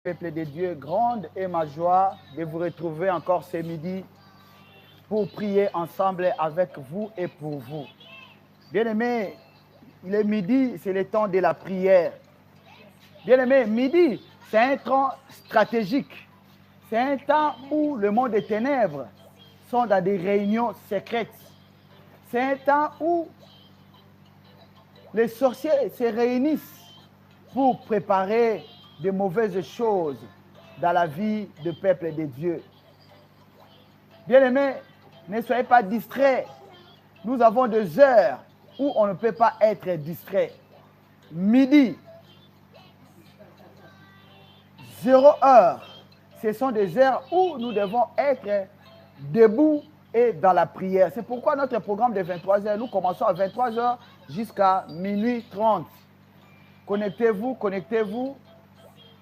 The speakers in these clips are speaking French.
Peuple de Dieu, grande est ma joie de vous retrouver encore ce midi pour prier ensemble avec vous et pour vous. Bien-aimés, il est midi, c'est le temps de la prière. Bien-aimés, midi, c'est un temps stratégique. C'est un temps où le monde des ténèbres sont dans des réunions secrètes. C'est un temps où les sorciers se réunissent pour préparer de mauvaises choses dans la vie du peuple de Dieu. Bien-aimés, ne soyez pas distraits. Nous avons des heures où on ne peut pas être distrait. Midi, 0 heure, ce sont des heures où nous devons être debout et dans la prière. C'est pourquoi notre programme de 23 heures, nous commençons à 23 heures jusqu'à minuit 30. Connectez-vous, connectez-vous,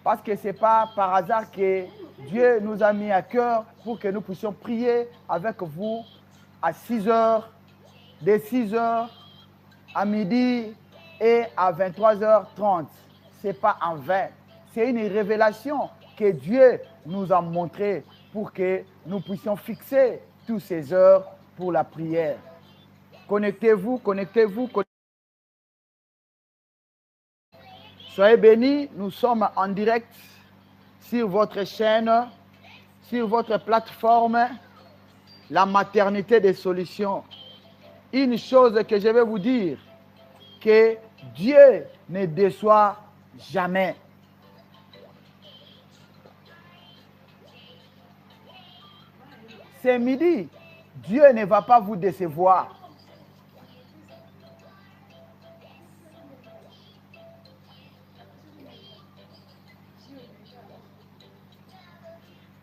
parce que ce n'est pas par hasard que Dieu nous a mis à cœur pour que nous puissions prier avec vous à 6 heures, de 6 heures à midi et à 23h30. Ce n'est pas en vain. C'est une révélation que Dieu nous a montrée pour que nous puissions fixer toutes ces heures pour la prière. Connectez-vous, connectez-vous. Soyez bénis, nous sommes en direct sur votre chaîne, sur votre plateforme, la maternité des solutions. Une chose que je vais vous dire, que Dieu ne déçoit jamais. C'est midi, Dieu ne va pas vous décevoir.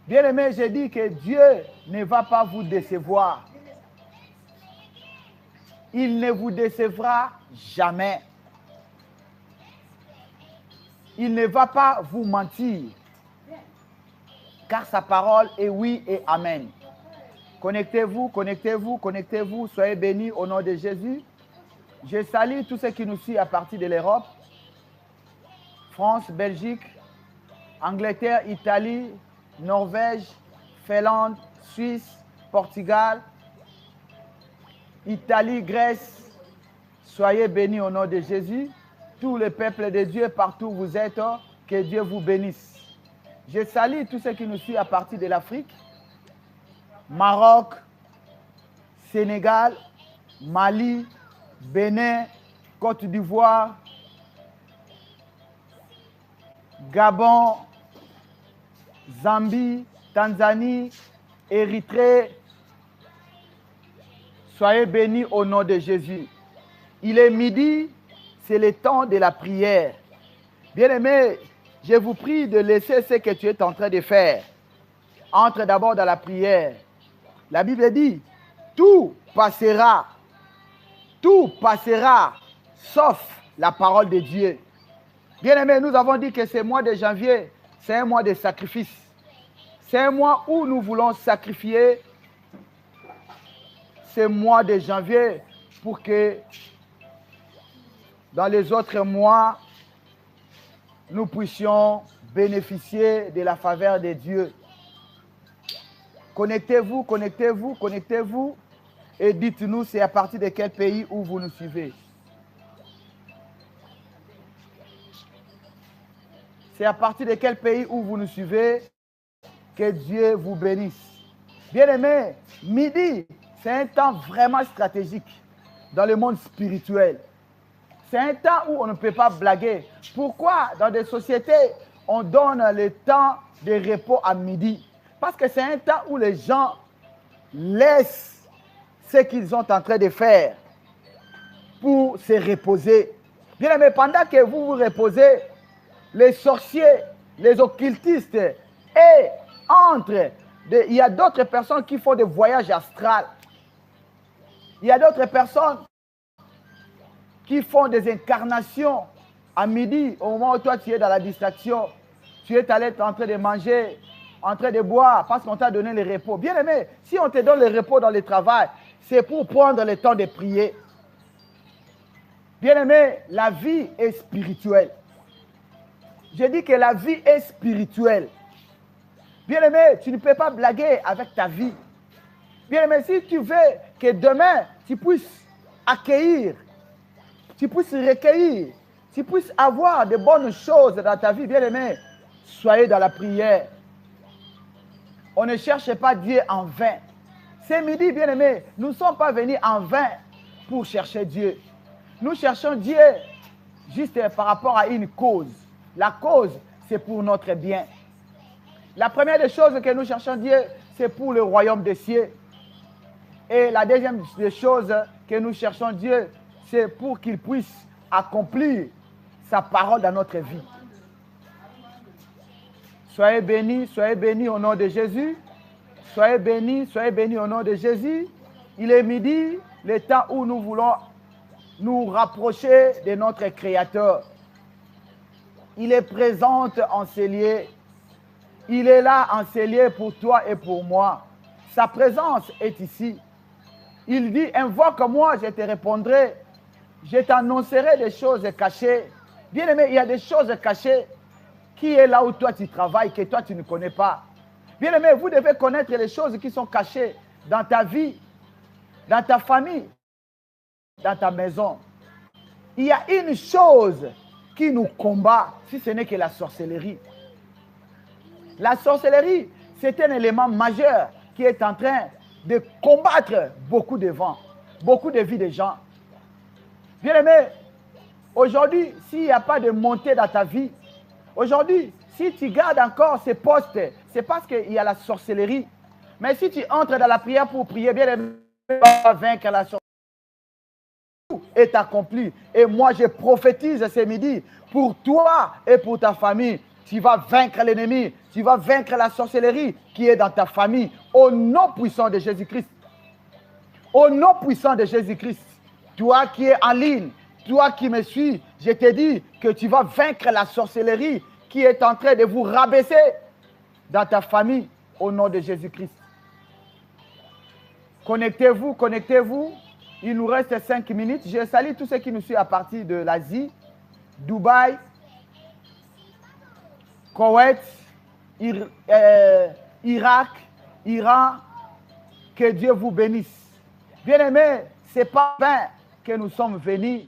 Bien-aimé, j'ai dit que Dieu ne va pas vous décevoir. Il ne vous décevra jamais. Il ne va pas vous mentir, car sa parole est oui et amen. Connectez-vous, connectez-vous, connectez-vous, soyez bénis au nom de Jésus. Je salue tous ceux qui nous suivent à partir de l'Europe, France, Belgique, Angleterre, Italie, Norvège, Finlande, Suisse, Portugal, Italie, Grèce. Soyez bénis au nom de Jésus. Tout le peuple de Dieu, partout où vous êtes, que Dieu vous bénisse. Je salue tous ceux qui nous suivent à partir de l'Afrique, Maroc, Sénégal, Mali, Bénin, Côte d'Ivoire, Gabon, Zambie, Tanzanie, Érythrée. Soyez bénis au nom de Jésus. Il est midi, c'est le temps de la prière. Bien-aimé, je vous prie de laisser ce que tu es en train de faire. Entre d'abord dans la prière. La Bible dit, tout passera, sauf la parole de Dieu. Bien-aimé, nous avons dit que ce mois de janvier, c'est un mois de sacrifice. C'est un mois où nous voulons sacrifier ce mois de janvier pour que dans les autres mois, nous puissions bénéficier de la faveur de Dieu. Connectez-vous, connectez-vous, connectez-vous et dites-nous c'est à partir de quel pays où vous nous suivez. C'est à partir de quel pays où vous nous suivez que Dieu vous bénisse. Bien-aimés, midi, c'est un temps vraiment stratégique dans le monde spirituel. C'est un temps où on ne peut pas blaguer. Pourquoi dans des sociétés, on donne le temps de repos à midi? Parce que c'est un temps où les gens laissent ce qu'ils sont en train de faire pour se reposer. Bien aimé, pendant que vous vous reposez, les sorciers, les occultistes et il y a d'autres personnes qui font des voyages astrales. Il y a d'autres personnes qui font des incarnations à midi, au moment où toi tu es dans la distraction, tu es allé en train de manger, en train de boire, parce qu'on t'a donné le repos. Bien aimé, si on te donne le repos dans le travail, c'est pour prendre le temps de prier. Bien aimé, la vie est spirituelle. Je dis que la vie est spirituelle. Bien-aimé, tu ne peux pas blaguer avec ta vie. Bien-aimé, si tu veux que demain, tu puisses accueillir, tu puisses recueillir, tu puisses avoir de bonnes choses dans ta vie, bien-aimé, soyez dans la prière. On ne cherche pas Dieu en vain. Ce midi, bien-aimé, nous ne sommes pas venus en vain pour chercher Dieu. Nous cherchons Dieu juste par rapport à une cause. La cause, c'est pour notre bien. La première des choses que nous cherchons Dieu, c'est pour le royaume des cieux. Et la deuxième des choses que nous cherchons Dieu, c'est pour qu'il puisse accomplir sa parole dans notre vie. Soyez bénis au nom de Jésus. Soyez bénis au nom de Jésus. Il est midi, le temps où nous voulons nous rapprocher de notre Créateur. Il est présent en ces lieux. Il est là en ces lieux pour toi et pour moi. Sa présence est ici. Il dit, invoque-moi, je te répondrai. Je t'annoncerai des choses cachées. Bien aimé, il y a des choses cachées qui est là où toi tu travailles, que toi tu ne connais pas. Bien aimé, vous devez connaître les choses qui sont cachées dans ta vie, dans ta famille, dans ta maison. Il y a une chose qui nous combat, si ce n'est que la sorcellerie. La sorcellerie, c'est un élément majeur qui est en train de combattre beaucoup de vents, beaucoup de vies de gens. Bien aimé, aujourd'hui, s'il n'y a pas de montée dans ta vie, aujourd'hui, si tu gardes encore ces postes, c'est parce qu'il y a la sorcellerie. Mais si tu entres dans la prière pour prier, bien aimé, tu vas vaincre la sorcellerie. Tout est accompli. Et moi, je prophétise ce midi pour toi et pour ta famille. Tu vas vaincre l'ennemi, tu vas vaincre la sorcellerie qui est dans ta famille. Au nom puissant de Jésus-Christ. Au nom puissant de Jésus-Christ. Toi qui es en ligne, toi qui me suis, je te dis que tu vas vaincre la sorcellerie qui est en train de vous rabaisser dans ta famille au nom de Jésus-Christ. Connectez-vous, connectez-vous. Il nous reste 5 minutes. Je salue tous ceux qui nous suivent à partir de l'Asie, Dubaï, Koweït, Irak, Iran. Que Dieu vous bénisse. Bien-aimés, ce n'est pas vain que nous sommes venus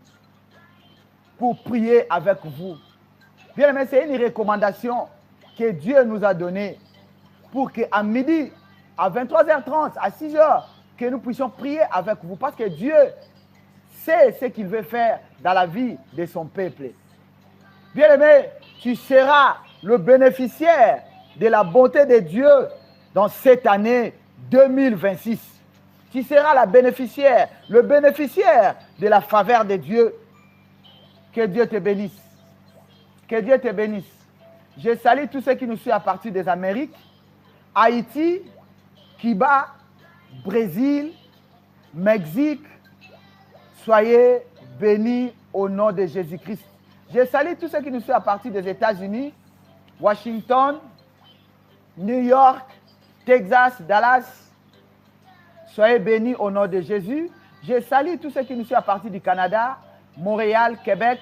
pour prier avec vous. Bien-aimés, c'est une recommandation que Dieu nous a donnée pour qu'à midi, à 23h30, à 6h, que nous puissions prier avec vous. Parce que Dieu sait ce qu'il veut faire dans la vie de son peuple. Bien-aimé, tu seras le bénéficiaire de la bonté de Dieu dans cette année 2026. Tu seras la bénéficiaire, le bénéficiaire de la faveur de Dieu. Que Dieu te bénisse. Que Dieu te bénisse. Je salue tous ceux qui nous suivent à partir des Amériques, Haïti, Cuba, Brésil, Mexique. Soyez bénis au nom de Jésus-Christ. Je salue tous ceux qui nous suivent à partir des États-Unis, Washington, New York, Texas, Dallas. Soyez bénis au nom de Jésus. Je salue tous ceux qui nous suivent à partir du Canada, Montréal, Québec,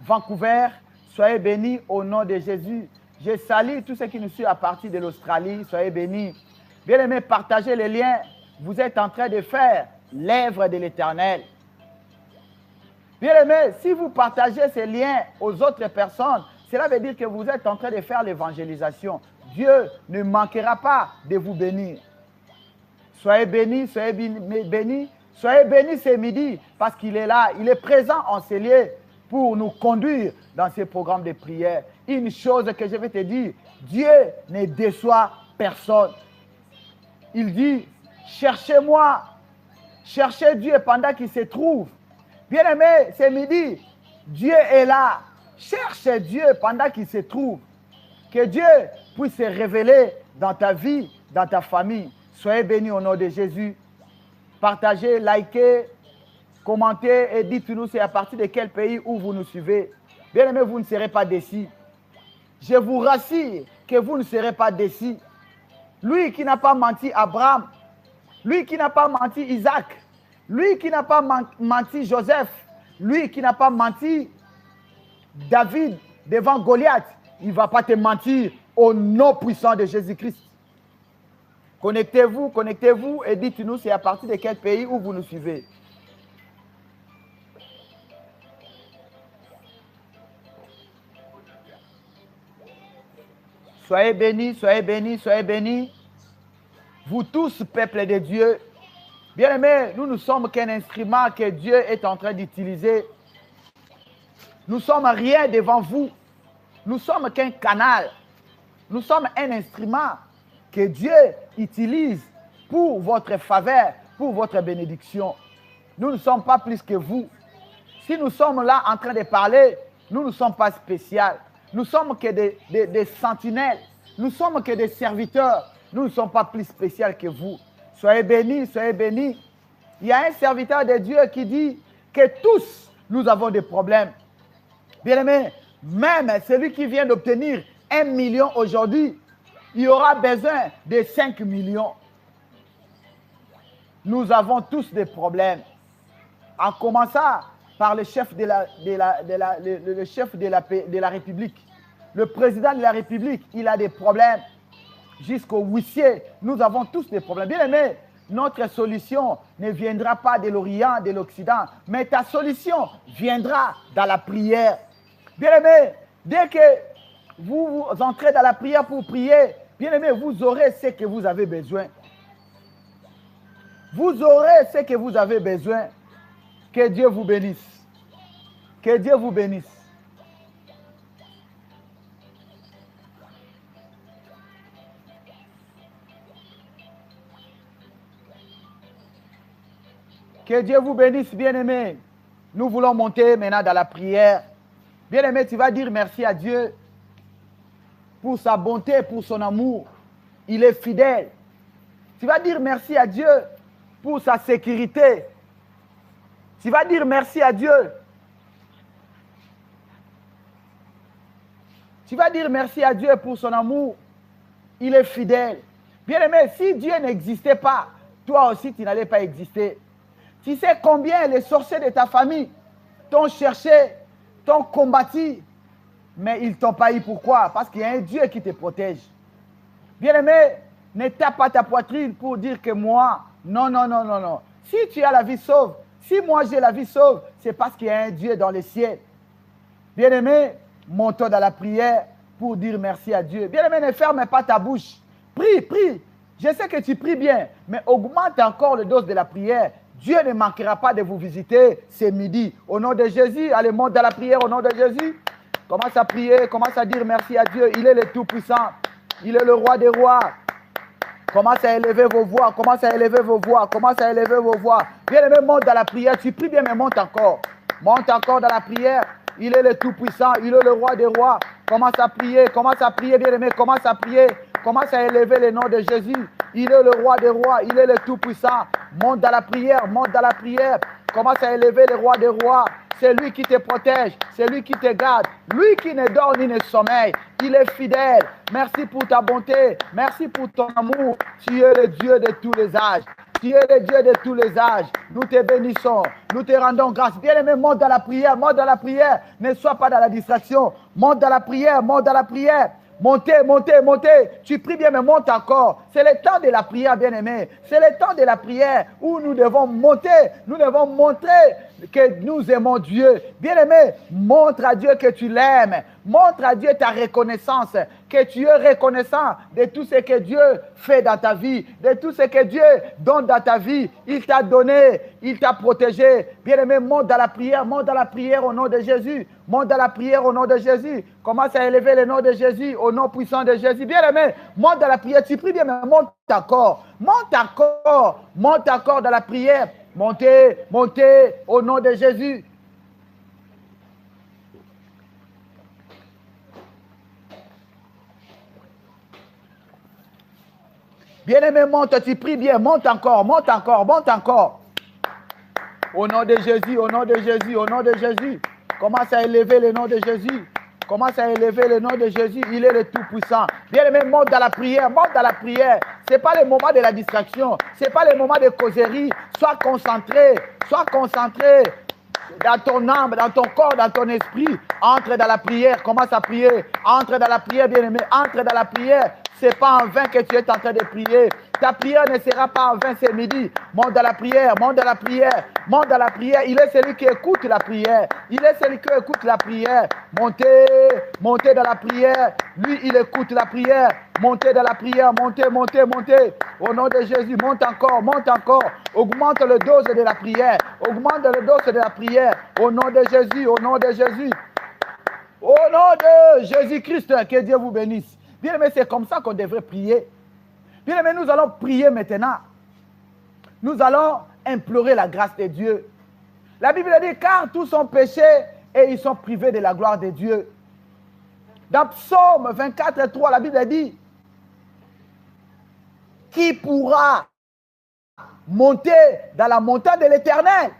Vancouver. Soyez bénis au nom de Jésus. Je salue tous ceux qui nous suivent à partir de l'Australie. Soyez bénis. Bien-aimés, partagez les liens. Vous êtes en train de faire l'œuvre de l'Éternel. Bien-aimés, si vous partagez ces liens aux autres personnes, cela veut dire que vous êtes en train de faire l'évangélisation. Dieu ne manquera pas de vous bénir. Soyez bénis, soyez bénis. Soyez bénis ce midi parce qu'il est là, il est présent en ces lieux pour nous conduire dans ces programmes de prière. Une chose que je vais te dire, Dieu ne déçoit personne. Il dit, cherchez-moi, cherchez Dieu pendant qu'il se trouve. Bien-aimé, ce midi, Dieu est là. Cherche Dieu pendant qu'il se trouve. Que Dieu puisse se révéler dans ta vie, dans ta famille. Soyez bénis au nom de Jésus. Partagez, likez, commentez et dites-nous c'est à partir de quel pays où vous nous suivez. Bien aimé, vous ne serez pas déçus. Je vous rassure que vous ne serez pas déçus. Lui qui n'a pas menti Abraham, lui qui n'a pas menti Isaac, lui qui n'a pas menti Joseph, lui qui n'a pas menti David, devant Goliath, il ne va pas te mentir au nom puissant de Jésus-Christ. Connectez-vous et dites-nous c'est à partir de quel pays où vous nous suivez. Soyez bénis, soyez bénis, soyez bénis. Vous tous, peuple de Dieu. Bien-aimés, nous ne sommes qu'un instrument que Dieu est en train d'utiliser. Nous ne sommes rien devant vous. Nous sommes qu'un canal. Nous sommes un instrument que Dieu utilise pour votre faveur, pour votre bénédiction. Nous ne sommes pas plus que vous. Si nous sommes là en train de parler, nous ne sommes pas spéciaux. Nous sommes que des sentinelles. Nous sommes que des serviteurs. Nous ne sommes pas plus spéciaux que vous. Soyez bénis, soyez bénis. Il y a un serviteur de Dieu qui dit que tous, nous avons des problèmes. Bien-aimé, même celui qui vient d'obtenir 1 million aujourd'hui, il aura besoin de 5 millions. Nous avons tous des problèmes. En commençant par le chef de la République. Le président de la République, il a des problèmes. Jusqu'au huissier, nous avons tous des problèmes. Bien aimé, notre solution ne viendra pas de l'Orient, de l'Occident, mais ta solution viendra dans la prière. Bien aimé, dès que vous entrez dans la prière pour prier, bien aimé, vous aurez ce que vous avez besoin. Vous aurez ce que vous avez besoin. Que Dieu vous bénisse. Que Dieu vous bénisse. Que Dieu vous bénisse, bien-aimés. Nous voulons monter maintenant dans la prière. Bien-aimé, tu vas dire merci à Dieu pour sa bonté, pour son amour. Il est fidèle. Tu vas dire merci à Dieu pour sa sécurité. Tu vas dire merci à Dieu. Tu vas dire merci à Dieu pour son amour. Il est fidèle. Bien-aimé, si Dieu n'existait pas, toi aussi tu n'allais pas exister. Tu sais combien les sorciers de ta famille t'ont cherché, t'ont combattu, mais ils t'ont pas eu. Pourquoi? Parce qu'il y a un Dieu qui te protège. Bien-aimé, ne tape pas ta poitrine pour dire que moi, non, non, non, non, non. Si tu as la vie sauve, si moi j'ai la vie sauve, c'est parce qu'il y a un Dieu dans les cieux. Bien-aimé, montons dans la prière pour dire merci à Dieu. Bien-aimé, ne ferme pas ta bouche. Prie, prie. Je sais que tu pries bien, mais augmente encore le dose de la prière. Dieu ne manquera pas de vous visiter ce midi. Au nom de Jésus, allez, monte dans la prière au nom de Jésus. Commence à prier, commence à dire merci à Dieu. Il est le Tout-Puissant. Il est le Roi des Rois. Commence à élever vos voix, commence à élever vos voix, commence à élever vos voix. Bien-aimé, monte dans la prière. Tu pries bien, mais monte encore. Monte encore dans la prière. Il est le Tout-Puissant, il est le Roi des Rois. Commence à prier, bien-aimé, commence à prier. Commence à élever le nom de Jésus. Il est le Roi des Rois, il est le Tout-Puissant. Monte dans la prière, monte dans la prière. Commence à élever le Roi des Rois. C'est lui qui te protège, c'est lui qui te garde. Lui qui ne dort ni ne sommeille. Il est fidèle. Merci pour ta bonté. Merci pour ton amour. Tu es le Dieu de tous les âges. Tu es le Dieu de tous les âges. Nous te bénissons. Nous te rendons grâce. Bien-aimé, monte dans la prière. Monte dans la prière. Ne sois pas dans la distraction. Monte dans la prière. Monte dans la prière. Montez, montez, montez. Tu pries bien, mais monte encore. C'est le temps de la prière, bien-aimé. C'est le temps de la prière où nous devons monter. Nous devons montrer que nous aimons Dieu. Bien-aimé, montre à Dieu que tu l'aimes. Montre à Dieu ta reconnaissance, que tu es reconnaissant de tout ce que Dieu fait dans ta vie, de tout ce que Dieu donne dans ta vie. Il t'a donné, il t'a protégé. Bien-aimé, monte dans la prière au nom de Jésus. Monte dans la prière au nom de Jésus. Commence à élever le nom de Jésus, au nom puissant de Jésus. Bien-aimé, monte dans la prière. Tu pries bien, mais monte encore. Monte encore. Monte encore dans la prière. Montez, montez au nom de Jésus. Bien-aimé, monte, tu pries bien, monte encore, monte encore, monte encore. Au nom de Jésus, au nom de Jésus, au nom de Jésus. Commence à élever le nom de Jésus. Commence à élever le nom de Jésus. Il est le Tout-Puissant. Bien-aimé, monte dans la prière, monte dans la prière. Ce n'est pas le moment de la distraction. Ce n'est pas le moment de causerie. Sois concentré, sois concentré. dans ton âme, dans ton corps, dans ton esprit. Entre dans la prière, commence à prier. Entre dans la prière, bien-aimé, entre dans la prière. Ce n'est pas en vain que tu es en train de prier. Ta prière ne sera pas en vain ce midi. Monte dans la prière, monte dans la prière, monte dans la prière. Il est celui qui écoute la prière. Il est celui qui écoute la prière. Montez, montez dans la prière. Lui, il écoute la prière. Montez dans la prière, montez, montez, montez. Au nom de Jésus, monte encore, monte encore. Augmente le dose de la prière. Augmente le dose de la prière. Au nom de Jésus, au nom de Jésus. Au nom de Jésus-Christ, que Dieu vous bénisse. Bien aimé, c'est comme ça qu'on devrait prier. Bien aimé, nous allons prier maintenant. Nous allons implorer la grâce de Dieu. La Bible dit, car tous sont péchés et ils sont privés de la gloire de Dieu. Dans Psaume 24, 3, la Bible dit, qui pourra monter dans la montagne de l'Éternel?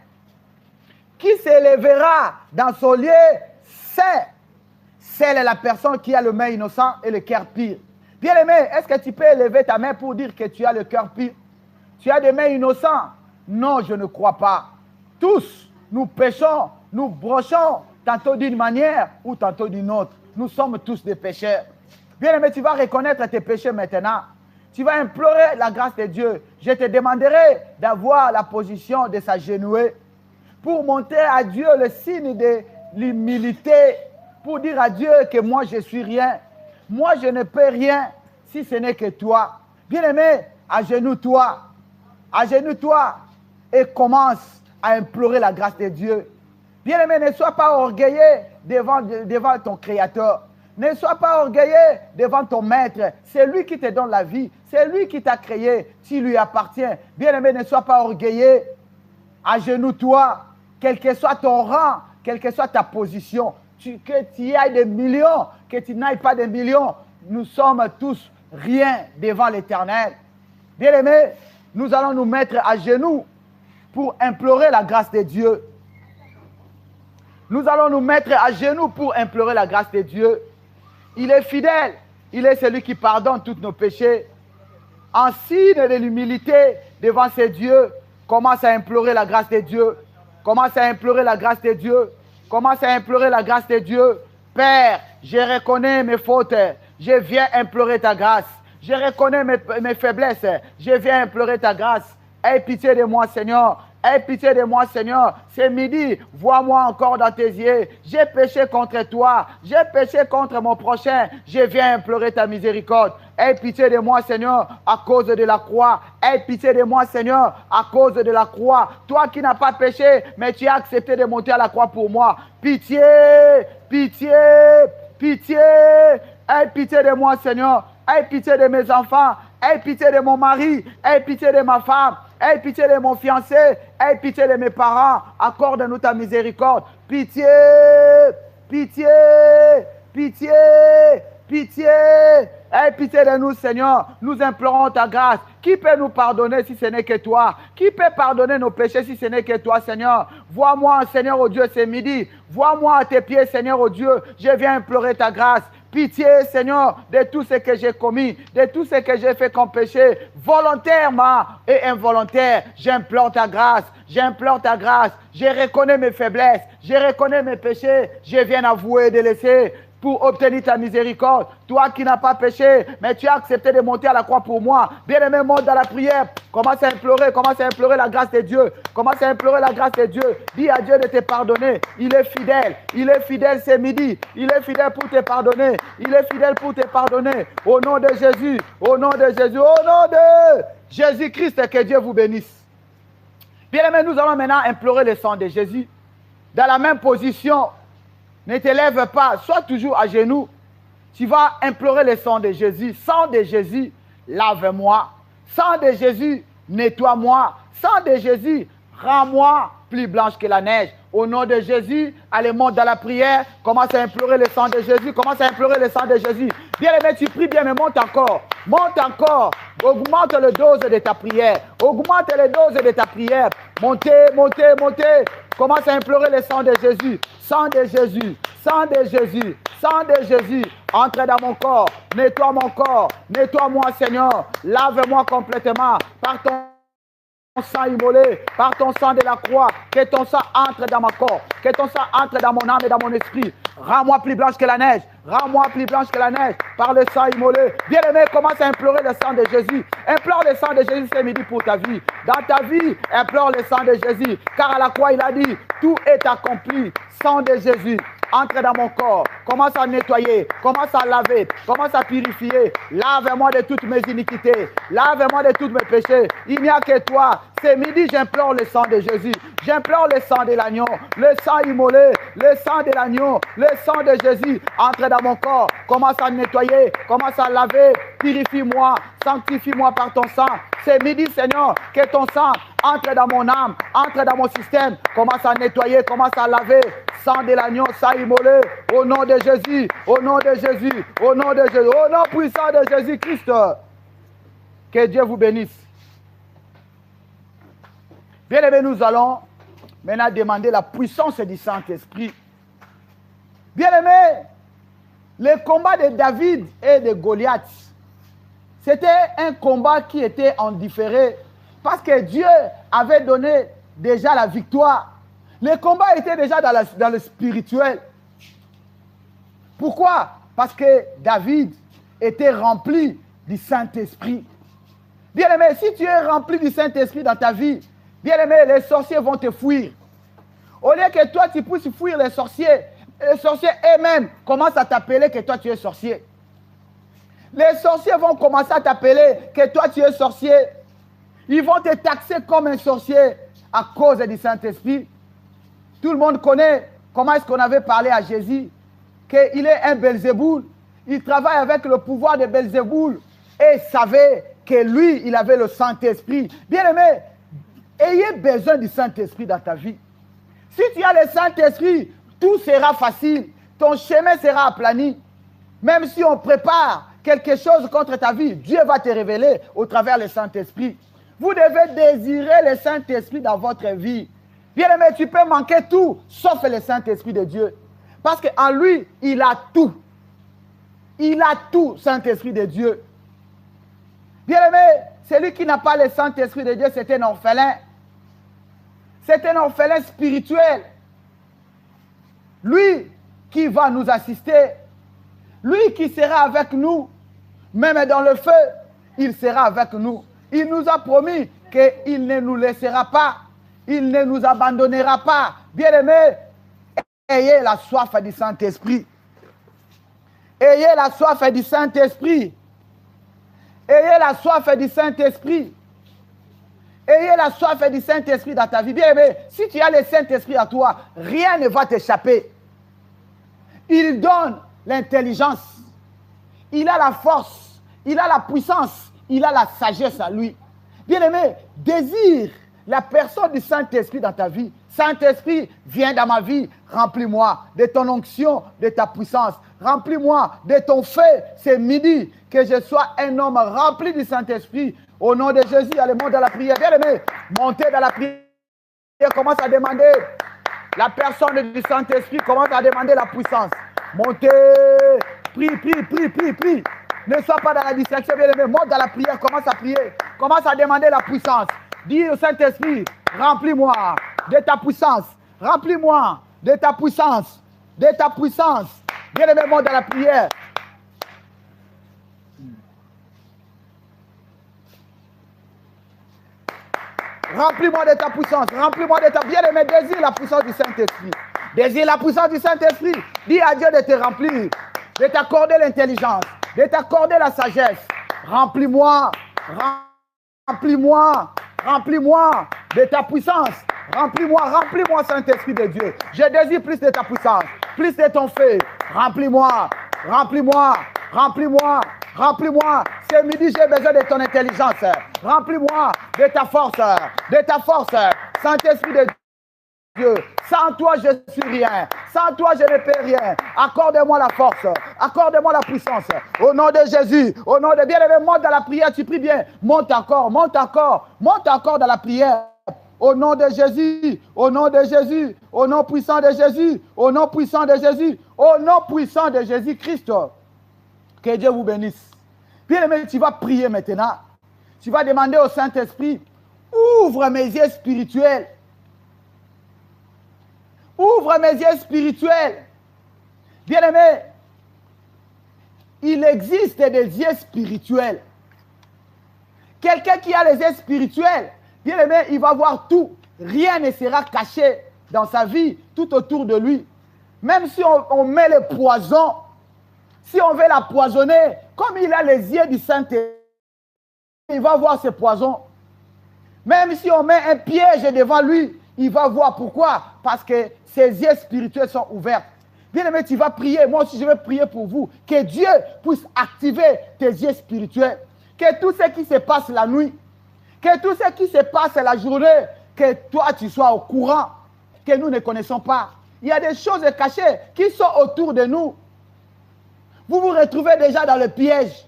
Qui s'élèvera dans son lieu saint? Celle est la personne qui a le main innocent et le cœur pur. Bien-aimé, est-ce que tu peux élever ta main pour dire que tu as le cœur pur? Tu as des mains innocentes? Non, je ne crois pas. Tous, nous péchons, nous brochons, tantôt d'une manière ou tantôt d'une autre. Nous sommes tous des pécheurs. Bien-aimé, tu vas reconnaître tes péchés maintenant. Tu vas implorer la grâce de Dieu. Je te demanderai d'avoir la position de s'agenouiller pour montrer à Dieu le signe de l'humilité, pour dire à Dieu que moi je suis rien. Moi je ne peux rien si ce n'est que toi. Bien-aimé, agenouille-toi. Agenouille-toi et commence à implorer la grâce de Dieu. Bien-aimé, ne sois pas orgueilleux devant ton Créateur. Ne sois pas orgueilleux devant ton Maître. C'est lui qui te donne la vie. C'est lui qui t'a créé. Tu lui appartiens. Bien-aimé, ne sois pas orgueilleux. Agenouille-toi. Quel que soit ton rang, quelle que soit ta position, que tu ailles des millions, que tu n'ailles pas des millions, nous sommes tous rien devant l'Éternel. Bien-aimés, nous allons nous mettre à genoux pour implorer la grâce de Dieu. Nous allons nous mettre à genoux pour implorer la grâce de Dieu. Il est fidèle, il est celui qui pardonne tous nos péchés. En signe de l'humilité devant ces dieux, commence à implorer la grâce de Dieu. Commence à implorer la grâce de Dieu. Commence à implorer la grâce de Dieu. Père, je reconnais mes fautes. Je viens implorer ta grâce. Je reconnais mes faiblesses. Je viens implorer ta grâce. Aie pitié de moi, Seigneur. Aie pitié de moi, Seigneur. C'est midi. Vois-moi encore dans tes yeux. J'ai péché contre toi. J'ai péché contre mon prochain. Je viens implorer ta miséricorde. Aie pitié de moi, Seigneur, à cause de la croix. Aie pitié de moi, Seigneur, à cause de la croix. Toi qui n'as pas péché, mais tu as accepté de monter à la croix pour moi. Pitié, pitié, pitié. Aie pitié de moi, Seigneur. Aie pitié de mes enfants. Aie pitié de mon mari. Aie pitié de ma femme. Aie pitié de mon fiancé. Aie pitié de mes parents. Accorde-nous ta miséricorde. Pitié, pitié, pitié, pitié. Aie pitié de nous, Seigneur. Nous implorons ta grâce. Qui peut nous pardonner si ce n'est que toi? Qui peut pardonner nos péchés si ce n'est que toi, Seigneur? Vois-moi, Seigneur, oh Dieu, c'est midi. Vois-moi à tes pieds, Seigneur, oh Dieu. Je viens implorer ta grâce. Pitié, Seigneur, de tout ce que j'ai commis, de tout ce que j'ai fait comme péché, volontairement et involontaire. J'implore ta grâce, j'implore ta grâce. Je reconnais mes faiblesses, je reconnais mes péchés. Je viens avouer et délaisser pour obtenir ta miséricorde. Toi qui n'as pas péché, mais tu as accepté de monter à la croix pour moi. Bien-aimé, monte dans la prière. Commence à implorer la grâce de Dieu. Commence à implorer la grâce de Dieu. Dis à Dieu de te pardonner. Il est fidèle ce midi. Il est fidèle pour te pardonner. Il est fidèle pour te pardonner. Au nom de Jésus, au nom de Jésus, au nom de Jésus-Christ, que Dieu vous bénisse. Bien-aimé, nous allons maintenant implorer le sang de Jésus. Dans la même position, ne te lève pas, sois toujours à genoux. Tu vas implorer le sang de Jésus. Sang de Jésus, lave-moi. Sang de Jésus, nettoie-moi. Sang de Jésus, rends-moi plus blanche que la neige. Au nom de Jésus, allez, monte dans la prière. Commence à implorer le sang de Jésus. Commence à implorer le sang de Jésus. Bien aimé, tu pries bien, mais monte encore. Monte encore. Augmente le dose de ta prière. Augmente le dose de ta prière. Montez, montez, montez. Commence à implorer le sang de Jésus. Sang de Jésus. Sang de Jésus. Sang de Jésus. Entre dans mon corps. Nettoie mon corps. Nettoie-moi, Seigneur. Lave-moi complètement par ton sang immolé, par ton sang de la croix, que ton sang entre dans mon corps, que ton sang entre dans mon âme et dans mon esprit. Rends-moi plus blanche que la neige, rends-moi plus blanche que la neige, par le sang immolé. Bien-aimé, commence à implorer le sang de Jésus. Implore le sang de Jésus ce midi pour ta vie. Dans ta vie, implore le sang de Jésus, car à la croix, il a dit, tout est accompli. Sang de Jésus. Entre dans mon corps, commence à nettoyer, commence à laver, commence à purifier. Lave-moi de toutes mes iniquités, lave-moi de tous mes péchés. Il n'y a que toi. Ce midi, j'implore le sang de Jésus. J'implore le sang de l'agneau, le sang immolé, le sang de l'agneau, le sang de Jésus. Entre dans mon corps, commence à nettoyer, commence à laver, purifie-moi, sanctifie-moi par ton sang. Ce midi, Seigneur, que ton sang entre dans mon âme, entre dans mon système, commence à nettoyer, commence à laver. Sang de l'agneau, sang immolé, au nom de Jésus, au nom de Jésus, au nom de Jésus, au nom puissant de Jésus-Christ. Que Dieu vous bénisse. Bien aimé, nous allons maintenant demander la puissance du Saint-Esprit. Bien aimé, le combat de David et de Goliath, c'était un combat qui était en différé parce que Dieu avait donné déjà la victoire. Le combat était déjà dans le spirituel. Pourquoi? Parce que David était rempli du Saint-Esprit. Bien aimé, si tu es rempli du Saint-Esprit dans ta vie, bien aimé, les sorciers vont te fuir. Au lieu que toi tu puisses fuir les sorciers eux-mêmes commencent à t'appeler que toi tu es sorcier. Les sorciers vont commencer à t'appeler que toi tu es sorcier. Ils vont te taxer comme un sorcier à cause du Saint-Esprit. Tout le monde connaît comment est-ce qu'on avait parlé à Jésus, qu'il est un Belzéboul. Il travaille avec le pouvoir de Belzéboul et savait que lui, il avait le Saint-Esprit. Bien aimé, ayez besoin du Saint-Esprit dans ta vie. Si tu as le Saint-Esprit, tout sera facile. Ton chemin sera aplani. Même si on prépare quelque chose contre ta vie, Dieu va te révéler au travers du Saint-Esprit. Vous devez désirer le Saint-Esprit dans votre vie. Bien aimé, tu peux manquer tout, sauf le Saint-Esprit de Dieu. Parce qu'en lui, il a tout. Il a tout, Saint-Esprit de Dieu. Bien aimé, celui qui n'a pas le Saint-Esprit de Dieu, c'est un orphelin. C'est un orphelin spirituel. Lui qui va nous assister, lui qui sera avec nous, même dans le feu, il sera avec nous. Il nous a promis qu'il ne nous laissera pas. Il ne nous abandonnera pas. Bien-aimés, ayez la soif du Saint-Esprit. Ayez la soif du Saint-Esprit. Ayez la soif du Saint-Esprit. Ayez la soif du Saint-Esprit dans ta vie. Bien-aimé, si tu as le Saint-Esprit à toi, rien ne va t'échapper. Il donne l'intelligence. Il a la force. Il a la puissance. Il a la sagesse à lui. Bien-aimé, désire la personne du Saint-Esprit dans ta vie. Saint-Esprit, viens dans ma vie, remplis-moi de ton onction, de ta puissance. Remplis-moi de ton feu ce midi, que je sois un homme rempli du Saint-Esprit. Au nom de Jésus, allez, monte dans la prière. Bien-aimé, montez dans la prière, commence à demander. La personne du Saint-Esprit commence à demander la puissance. Montez, prie, prie, prie, prie, prie. Ne sois pas dans la distraction, bien-aimé, monte dans la prière, commence à prier. Commence à demander la puissance. Dis au Saint-Esprit, remplis-moi de ta puissance. Remplis-moi de ta puissance. De ta puissance. Bien-aimé, monte dans la prière. Remplis-moi de ta puissance. Remplis-moi de ta... Bien-aimé, désire la puissance du Saint-Esprit. Désire la puissance du Saint-Esprit. Dis à Dieu de te remplir. De t'accorder l'intelligence. De t'accorder la sagesse. Remplis-moi. Remplis-moi. Remplis-moi de ta puissance. Remplis-moi, remplis-moi, Saint-Esprit de Dieu. Je désire plus de ta puissance, plus de ton feu. Remplis-moi, remplis-moi, remplis-moi, remplis-moi. Ce midi, j'ai besoin de ton intelligence. Remplis-moi de ta force, Saint-Esprit de Dieu. Sans toi, je ne suis rien. Sans toi, je ne peux rien. Accorde-moi la force. Accorde-moi la puissance. Au nom de Jésus. Au nom de bien-aimé, monte dans la prière. Tu pries bien. Monte encore, monte encore. Monte encore dans la prière. Au nom de Jésus. Au nom de Jésus. Au nom puissant de Jésus. Au nom puissant de Jésus. Au nom puissant de Jésus-Christ. Que Dieu vous bénisse. Bien-aimé, tu vas prier maintenant. Tu vas demander au Saint-Esprit. Ouvre mes yeux spirituels. Ouvre mes yeux spirituels. Bien-aimé, il existe des yeux spirituels. Quelqu'un qui a les yeux spirituels, bien-aimé, il va voir tout. Rien ne sera caché dans sa vie, tout autour de lui. Même si on met le poison, si on veut la poisonner, comme il a les yeux du Saint-Esprit, il va voir ce poison. Même si on met un piège devant lui, il va voir. Pourquoi? Parce que ses yeux spirituels sont ouverts. Bien-aimé, tu vas prier. Moi aussi, je vais prier pour vous. Que Dieu puisse activer tes yeux spirituels. Que tout ce qui se passe la nuit, que tout ce qui se passe la journée, que toi, tu sois au courant, que nous ne connaissons pas. Il y a des choses cachées qui sont autour de nous. Vous vous retrouvez déjà dans le piège.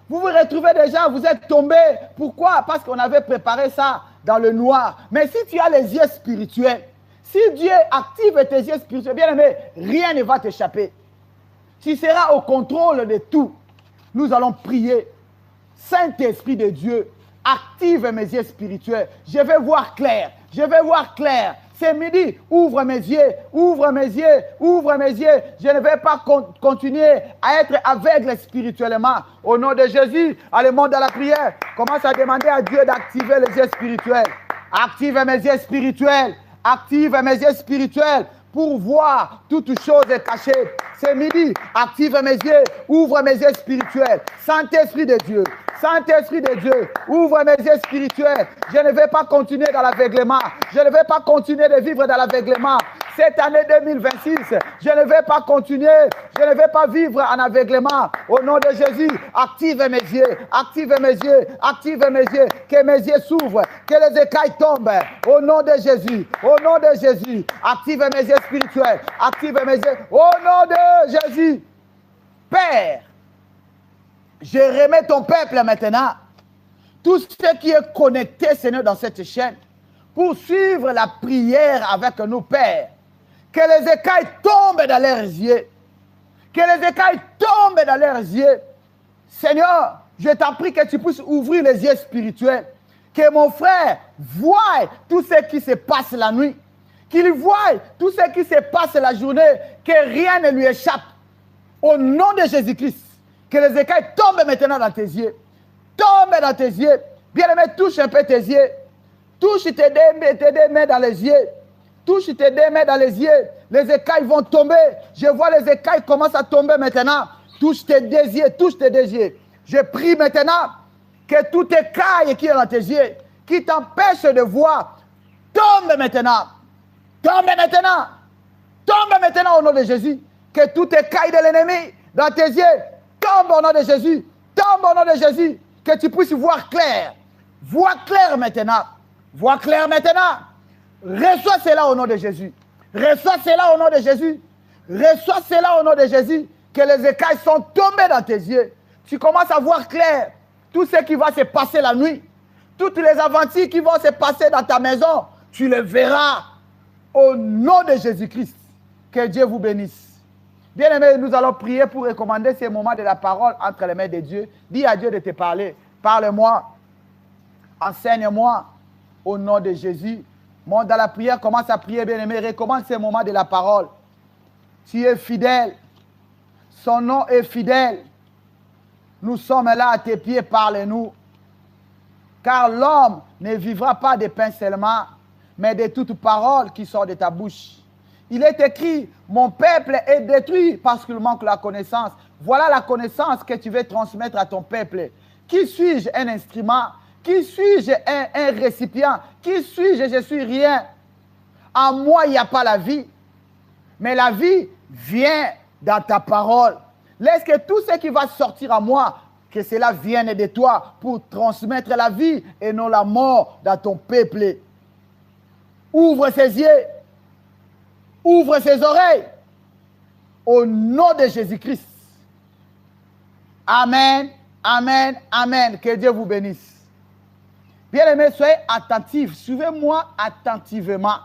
Vous vous retrouvez déjà, vous êtes tombé. Pourquoi? Parce qu'on avait préparé ça dans le noir. Mais si tu as les yeux spirituels, si Dieu active tes yeux spirituels, bien aimé, rien ne va t'échapper. Tu seras au contrôle de tout. Nous allons prier. Saint-Esprit de Dieu, active mes yeux spirituels. Je vais voir clair. Je vais voir clair. C'est midi, ouvre mes yeux, ouvre mes yeux, ouvre mes yeux. Je ne vais pas continuer à être aveugle spirituellement. Au nom de Jésus, allez, monte dans la prière. Commence à demander à Dieu d'activer les yeux spirituels. Active mes yeux spirituels. Active mes yeux spirituels pour voir toutes choses cachées. C'est midi, active mes yeux, ouvre mes yeux spirituels. Saint-Esprit de Dieu, Saint-Esprit de Dieu, ouvre mes yeux spirituels. Je ne vais pas continuer dans l'aveuglement. Je ne vais pas continuer de vivre dans l'aveuglement. Cette année 2026, je ne vais pas continuer. Je ne vais pas vivre en aveuglement. Au nom de Jésus, active mes yeux, active mes yeux, active mes yeux. Que mes yeux s'ouvrent, que les écailles tombent. Au nom de Jésus, au nom de Jésus, active mes yeux spirituels. Active mes yeux. Au nom de Jésus. Père, je remets ton peuple maintenant. Tout ce qui est connecté, Seigneur, dans cette chaîne, pour suivre la prière avec nous, Père. Que les écailles tombent dans leurs yeux. Que les écailles tombent dans leurs yeux. Seigneur, je t'en prie que tu puisses ouvrir les yeux spirituels. Que mon frère voie tout ce qui se passe la nuit. Qu'il voie tout ce qui se passe la journée. Que rien ne lui échappe. Au nom de Jésus-Christ. Que les écailles tombent maintenant dans tes yeux. Tombent dans tes yeux. Bien-aimé, touche un peu tes yeux. Touche tes deux mains dans les yeux. Touche tes deux mains dans les yeux. Les écailles vont tomber. Je vois les écailles commencent à tomber maintenant. Touche tes deux yeux. Touche tes deux yeux. Je prie maintenant que toutes tes écailles qui sont dans tes yeux, qui t'empêchent de voir, tombent maintenant. Tombe maintenant. Tombe maintenant au nom de Jésus. Que toutes tes écailles de l'ennemi dans tes yeux tombe au nom de Jésus. Tombe au nom de Jésus. Que tu puisses voir clair. Vois clair maintenant. Vois clair maintenant. Reçois cela au nom de Jésus. Reçois cela au nom de Jésus. Reçois cela au nom de Jésus. Que les écailles sont tombées dans tes yeux. Tu commences à voir clair tout ce qui va se passer la nuit. Toutes les aventures qui vont se passer dans ta maison. Tu les verras au nom de Jésus-Christ. Que Dieu vous bénisse. Bien-aimés, nous allons prier pour recommander ces moments de la parole entre les mains de Dieu. Dis à Dieu de te parler. Parle-moi. Enseigne-moi au nom de Jésus. Monte dans la prière, commence à prier, bien-aimé. Recommande ces moments de la parole. Tu es fidèle. Son nom est fidèle. Nous sommes là à tes pieds, parle-nous. Car l'homme ne vivra pas de pain seulement, mais de toute parole qui sort de ta bouche. Il est écrit, mon peuple est détruit parce qu'il manque la connaissance. Voilà la connaissance que tu veux transmettre à ton peuple. Qui suis-je? Un instrument? Qui suis-je? Un récipient? Qui suis-je? Je suis rien. En moi, il n'y a pas la vie. Mais la vie vient dans ta parole. Laisse que tout ce qui va sortir à moi, que cela vienne de toi pour transmettre la vie et non la mort dans ton peuple. Ouvre ses yeux. Ouvre ses oreilles. Au nom de Jésus-Christ. Amen, amen, amen. Que Dieu vous bénisse. Bien-aimés, soyez attentifs. Suivez-moi attentivement.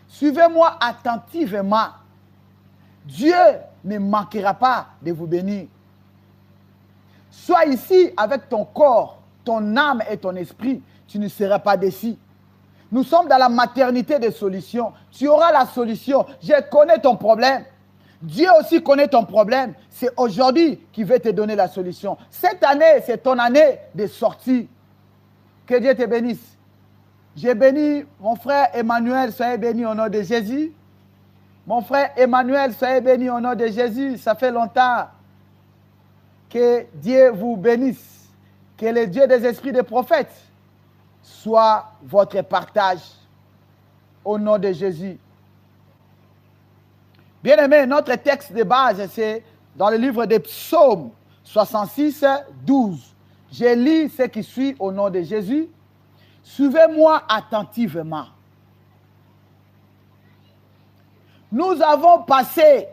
Suivez-moi attentivement. Dieu ne manquera pas de vous bénir. Sois ici avec ton corps ton âme et ton esprit, tu ne seras pas déçu. Nous sommes dans la maternité des solutions. Tu auras la solution. Je connais ton problème. Dieu aussi connaît ton problème. C'est aujourd'hui qu'il veut te donner la solution. Cette année, c'est ton année de sortie. Que Dieu te bénisse. J'ai béni mon frère Emmanuel, soyez béni au nom de Jésus. Mon frère Emmanuel, soyez béni au nom de Jésus. Ça fait longtemps. Que Dieu vous bénisse. Que le Dieu des esprits des prophètes soit votre partage au nom de Jésus. Bien-aimés, notre texte de base, c'est dans le livre des Psaumes 66, 12. Je lis ce qui suit au nom de Jésus. Suivez-moi attentivement. Nous avons passé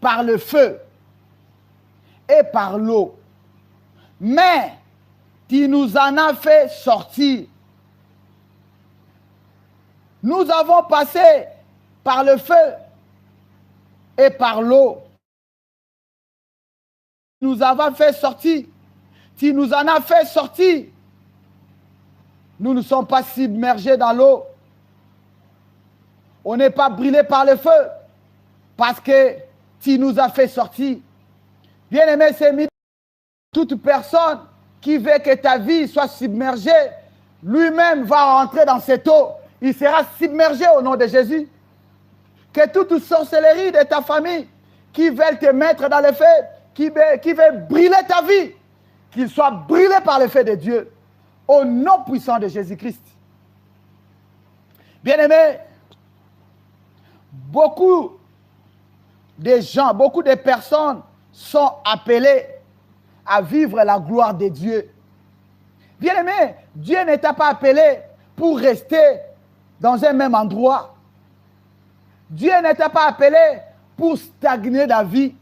par le feu et par l'eau, mais tu nous en as fait sortir. Nous avons passé par le feu et par l'eau. Nous avons fait sortir. Tu nous en as fait sortir. Nous ne sommes pas submergés dans l'eau. On n'est pas brûlé par le feu parce que tu nous as fait sortir. Bien-aimé, c'est toute personne qui veut que ta vie soit submergée, lui-même va rentrer dans cette eau. Il sera submergé au nom de Jésus. Que toute sorcellerie de ta famille qui veut te mettre dans le feu, qui veut brûler ta vie, qu'il soit brûlé par le feu de Dieu. Au nom puissant de Jésus-Christ. Bien-aimés, beaucoup de gens, beaucoup de personnes sont appelées à vivre la gloire de Dieu. Bien-aimé, Dieu ne t'a pas appelé pour rester dans un même endroit. Dieu ne t'a pas appelé pour stagner la vie.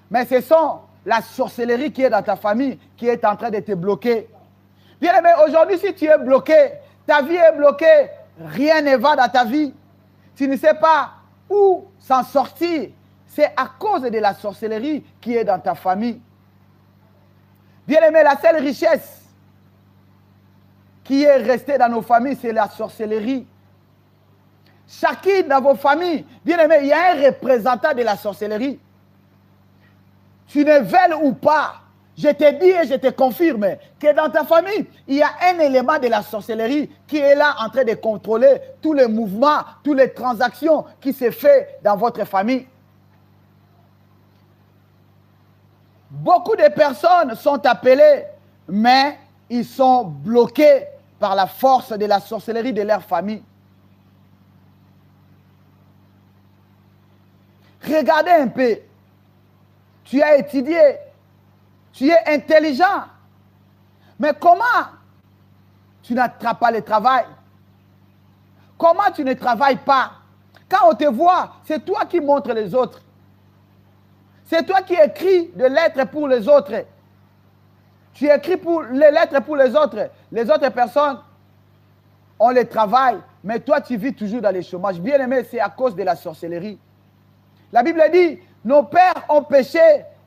Mais ce sont la sorcellerie qui est dans ta famille qui est en train de te bloquer. Bien-aimé, aujourd'hui, si tu es bloqué, ta vie est bloquée, rien ne va dans ta vie. Tu ne sais pas où s'en sortir. C'est à cause de la sorcellerie qui est dans ta famille. Bien-aimé, la seule richesse qui est restée dans nos familles, c'est la sorcellerie. Chacune dans vos familles, bien-aimé, il y a un représentant de la sorcellerie. Tu ne veux ou pas, je te dis et je te confirme que dans ta famille, il y a un élément de la sorcellerie qui est là en train de contrôler tous les mouvements, toutes les transactions qui se font dans votre famille. Beaucoup de personnes sont appelées, mais ils sont bloqués par la force de la sorcellerie de leur famille. Regardez un peu. Tu as étudié. Tu es intelligent. Mais comment tu n'attrapes pas le travail? Comment tu ne travailles pas? Quand on te voit, c'est toi qui montres les autres. C'est toi qui écris des lettres pour les autres. Tu écris les lettres pour les autres. Les autres personnes ont le travail, mais toi tu vis toujours dans le chômage. Bien aimé, c'est à cause de la sorcellerie. La Bible dit, nos pères ont péché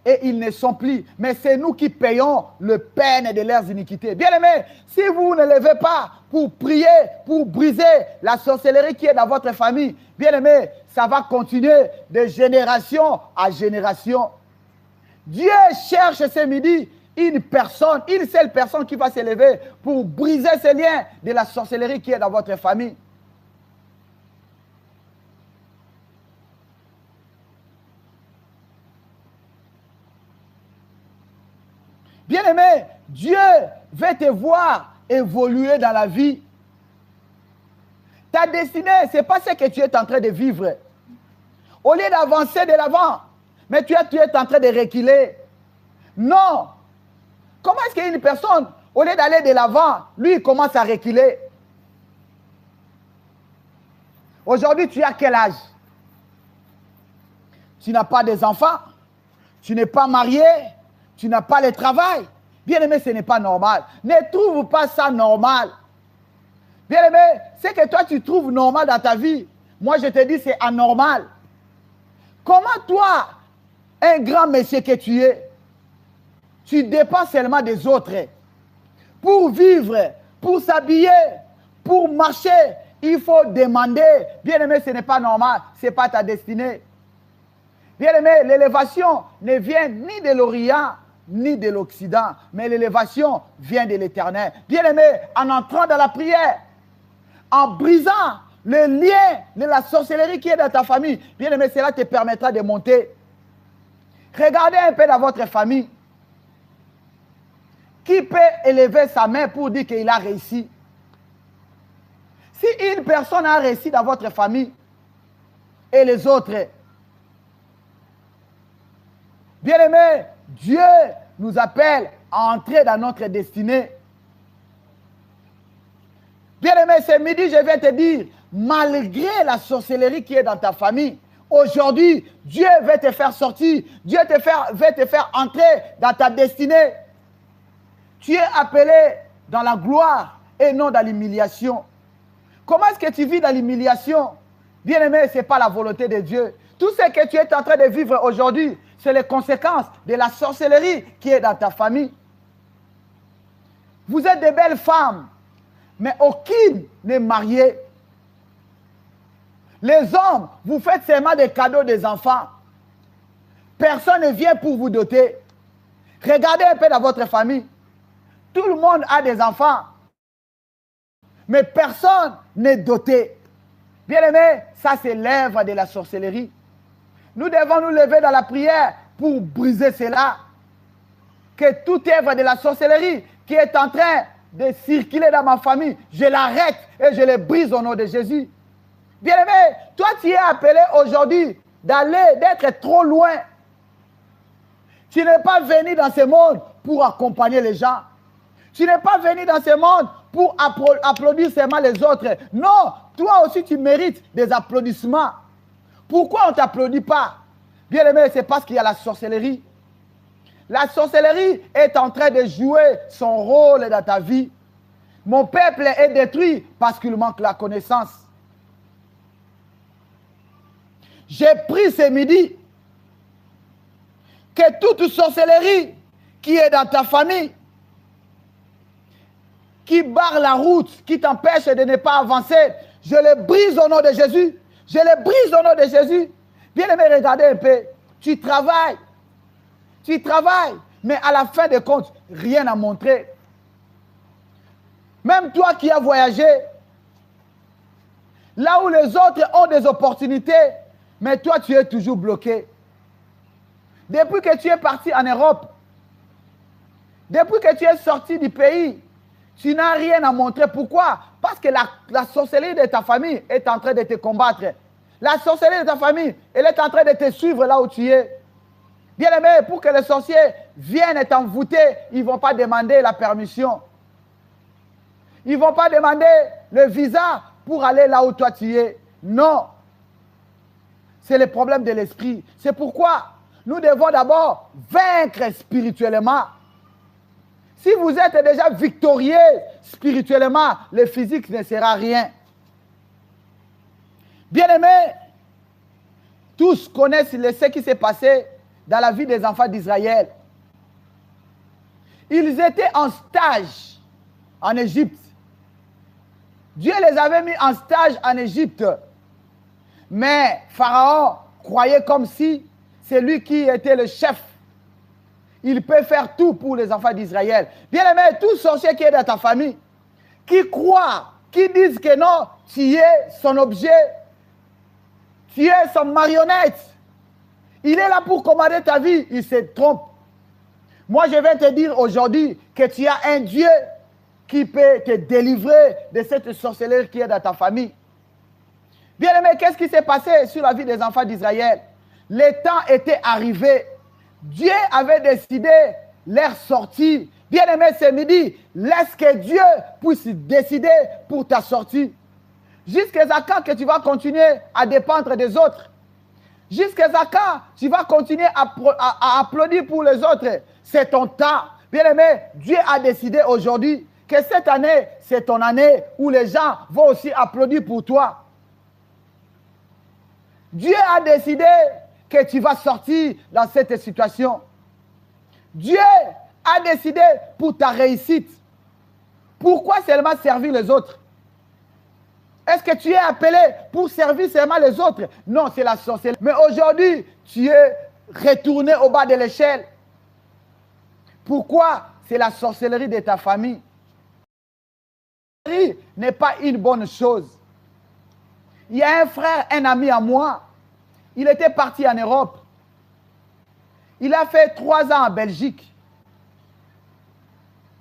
et ils ne sont plus. Mais c'est nous qui payons le peine de leurs iniquités. Bien aimé, si vous ne levez pas pour prier, pour briser la sorcellerie qui est dans votre famille, bien aimé, ça va continuer de génération à génération. Dieu cherche ce midi une seule personne qui va se lever pour briser ces liens de la sorcellerie qui est dans votre famille. Bien-aimé, Dieu veut te voir évoluer dans la vie. Ta destinée, ce n'est pas ce que tu es en train de vivre. Au lieu d'avancer de l'avant, mais tu es en train de reculer. Non. Comment est-ce qu'une personne, au lieu d'aller de l'avant, lui, il commence à reculer? Aujourd'hui, tu as quel âge? Tu n'as pas des enfants, tu n'es pas marié, tu n'as pas le travail. Bien aimé, ce n'est pas normal. Ne trouve pas ça normal. Bien aimé, ce que toi tu trouves normal dans ta vie, moi je te dis c'est anormal. Comment toi, un grand monsieur que tu es, tu dépends seulement des autres? Pour vivre, pour s'habiller, pour marcher, il faut demander. Bien-aimé, ce n'est pas normal, ce n'est pas ta destinée. Bien-aimé, l'élévation ne vient ni de l'Orient, ni de l'Occident, mais l'élévation vient de l'Éternel. Bien-aimé, en entrant dans la prière, en brisant le lien de la sorcellerie qui est dans ta famille, bien-aimé, cela te permettra de monter. Regardez un peu dans votre famille. Qui peut élever sa main pour dire qu'il a réussi? Si une personne a réussi dans votre famille et les autres, bien-aimé, Dieu nous appelle à entrer dans notre destinée. Bien-aimé, ce midi, je vais te dire, malgré la sorcellerie qui est dans ta famille, aujourd'hui, Dieu va te faire sortir. Dieu va te faire entrer dans ta destinée. Tu es appelé dans la gloire et non dans l'humiliation. Comment est-ce que tu vis dans l'humiliation? Bien-aimé, ce n'est pas la volonté de Dieu. Tout ce que tu es en train de vivre aujourd'hui, c'est les conséquences de la sorcellerie qui est dans ta famille. Vous êtes des belles femmes, mais aucune n'est mariée. Les hommes, vous faites seulement des cadeaux des enfants. Personne ne vient pour vous doter. Regardez un peu dans votre famille. Tout le monde a des enfants, mais personne n'est doté. Bien-aimé, ça c'est l'œuvre de la sorcellerie. Nous devons nous lever dans la prière pour briser cela. Que toute œuvre de la sorcellerie qui est en train de circuler dans ma famille, je l'arrête et je le brise au nom de Jésus. Bien-aimé, toi tu es appelé aujourd'hui d'être trop loin. Tu n'es pas venu dans ce monde pour accompagner les gens. Tu n'es pas venu dans ce monde pour applaudir seulement les autres. Non, toi aussi tu mérites des applaudissements. Pourquoi on ne t'applaudit pas? Bien-aimé, c'est parce qu'il y a la sorcellerie. La sorcellerie est en train de jouer son rôle dans ta vie. Mon peuple est détruit parce qu'il manque la connaissance. J'ai pris ce midi que toute sorcellerie qui est dans ta famille, qui barre la route, qui t'empêche de ne pas avancer, je le brise au nom de Jésus. Je le brise au nom de Jésus. Bien-aimé, regardez un peu. Tu travailles, mais à la fin de compte, rien à montrer. Même toi qui as voyagé, là où les autres ont des opportunités, mais toi tu es toujours bloqué. Depuis que tu es parti en Europe, depuis que tu es sorti du pays, tu n'as rien à montrer. Pourquoi? Parce que la sorcellerie de ta famille est en train de te combattre. La sorcellerie de ta famille, elle est en train de te suivre là où tu es. Bien aimé, pour que les sorciers viennent t'envoûter, ils ne vont pas demander la permission. Ils ne vont pas demander le visa pour aller là où toi tu es. Non. C'est le problème de l'esprit. C'est pourquoi nous devons d'abord vaincre spirituellement. Si vous êtes déjà victorieux spirituellement, le physique ne sera rien. Bien-aimés, tous connaissent ce qui s'est passé dans la vie des enfants d'Israël. Ils étaient en stage en Égypte. Dieu les avait mis en stage en Égypte. Mais Pharaon croyait comme si c'est lui qui était le chef. Il peut faire tout pour les enfants d'Israël. Bien-aimé, tout sorcier qui est dans ta famille, qui croit, qui disent que non, tu es son objet, tu es son marionnette. Il est là pour commander ta vie, il se trompe. Moi, je vais te dire aujourd'hui que tu as un Dieu qui peut te délivrer de cette sorcellerie qui est dans ta famille. Bien-aimé, qu'est-ce qui s'est passé sur la vie des enfants d'Israël? Le temps était arrivé. Dieu avait décidé leur sortie. Bien-aimé, ce midi, laisse que Dieu puisse décider pour ta sortie. Jusqu'à quand que tu vas continuer à dépendre des autres? Jusqu'à quand tu vas continuer à applaudir pour les autres? C'est ton temps. Bien-aimé, Dieu a décidé aujourd'hui que cette année, c'est ton année où les gens vont aussi applaudir pour toi. Dieu a décidé que tu vas sortir dans cette situation. Dieu a décidé pour ta réussite. Pourquoi seulement servir les autres? Est-ce que tu es appelé pour servir seulement les autres? Non, c'est la sorcellerie. Mais aujourd'hui, tu es retourné au bas de l'échelle. Pourquoi? C'est la sorcellerie de ta famille. La sorcellerie n'est pas une bonne chose. Il y a un frère, un ami à moi. Il était parti en Europe. Il a fait 3 ans en Belgique.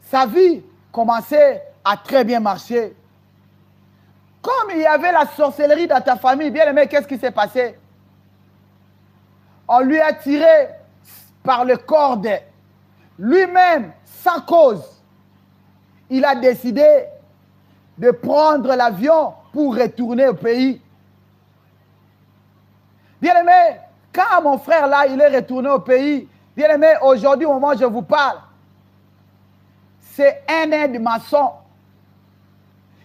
Sa vie commençait à très bien marcher. Comme il y avait la sorcellerie dans ta famille, bien aimé, qu'est-ce qui s'est passé? On lui a tiré par le corde. Lui-même, sans cause, il a décidé de prendre l'avion pour retourner au pays. Bien aimé, quand mon frère là, il est retourné au pays, bien aimé, aujourd'hui, au moment où je vous parle, c'est un aide maçon.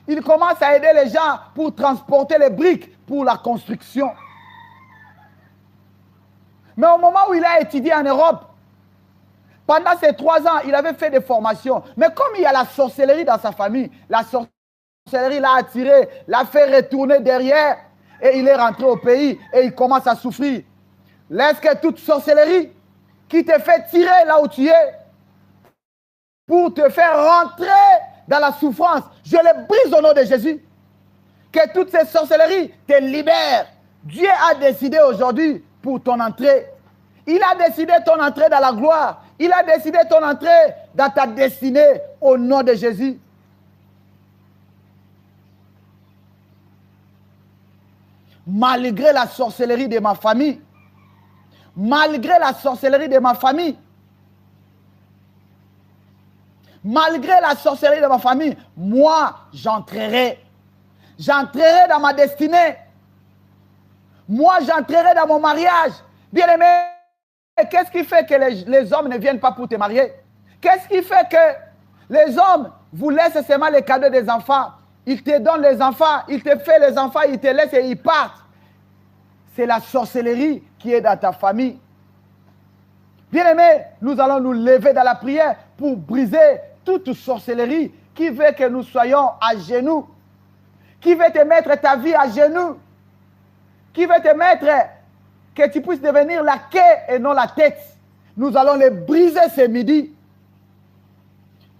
Il commence à aider les gens pour transporter les briques pour la construction. Mais au moment où il a étudié en Europe, pendant ces 3 ans, il avait fait des formations. Mais comme il y a la sorcellerie dans sa famille, la sorcellerie l'a attiré, l'a fait retourner derrière et il est rentré au pays et il commence à souffrir. Laisse que toute sorcellerie qui te fait tirer là où tu es pour te faire rentrer dans la souffrance, je les brise au nom de Jésus. Que toutes ces sorcelleries te libèrent. Dieu a décidé aujourd'hui pour ton entrée. Il a décidé ton entrée dans la gloire. Il a décidé ton entrée dans ta destinée au nom de Jésus. Malgré la sorcellerie de ma famille, malgré la sorcellerie de ma famille, malgré la sorcellerie de ma famille, moi, j'entrerai. J'entrerai dans ma destinée. Moi, j'entrerai dans mon mariage. Bien-aimé, qu'est-ce qui fait que les hommes ne viennent pas pour te marier? Qu'est-ce qui fait que les hommes vous laissent seulement les cadeaux des enfants? Ils te donnent les enfants, ils te font les enfants, ils te laissent et ils partent. C'est la sorcellerie qui est dans ta famille. Bien-aimé, nous allons nous lever dans la prière pour briser toute sorcellerie qui veut que nous soyons à genoux, qui veut te mettre ta vie à genoux, qui veut te mettre, que tu puisses devenir la queue et non la tête. Nous allons les briser ce midi.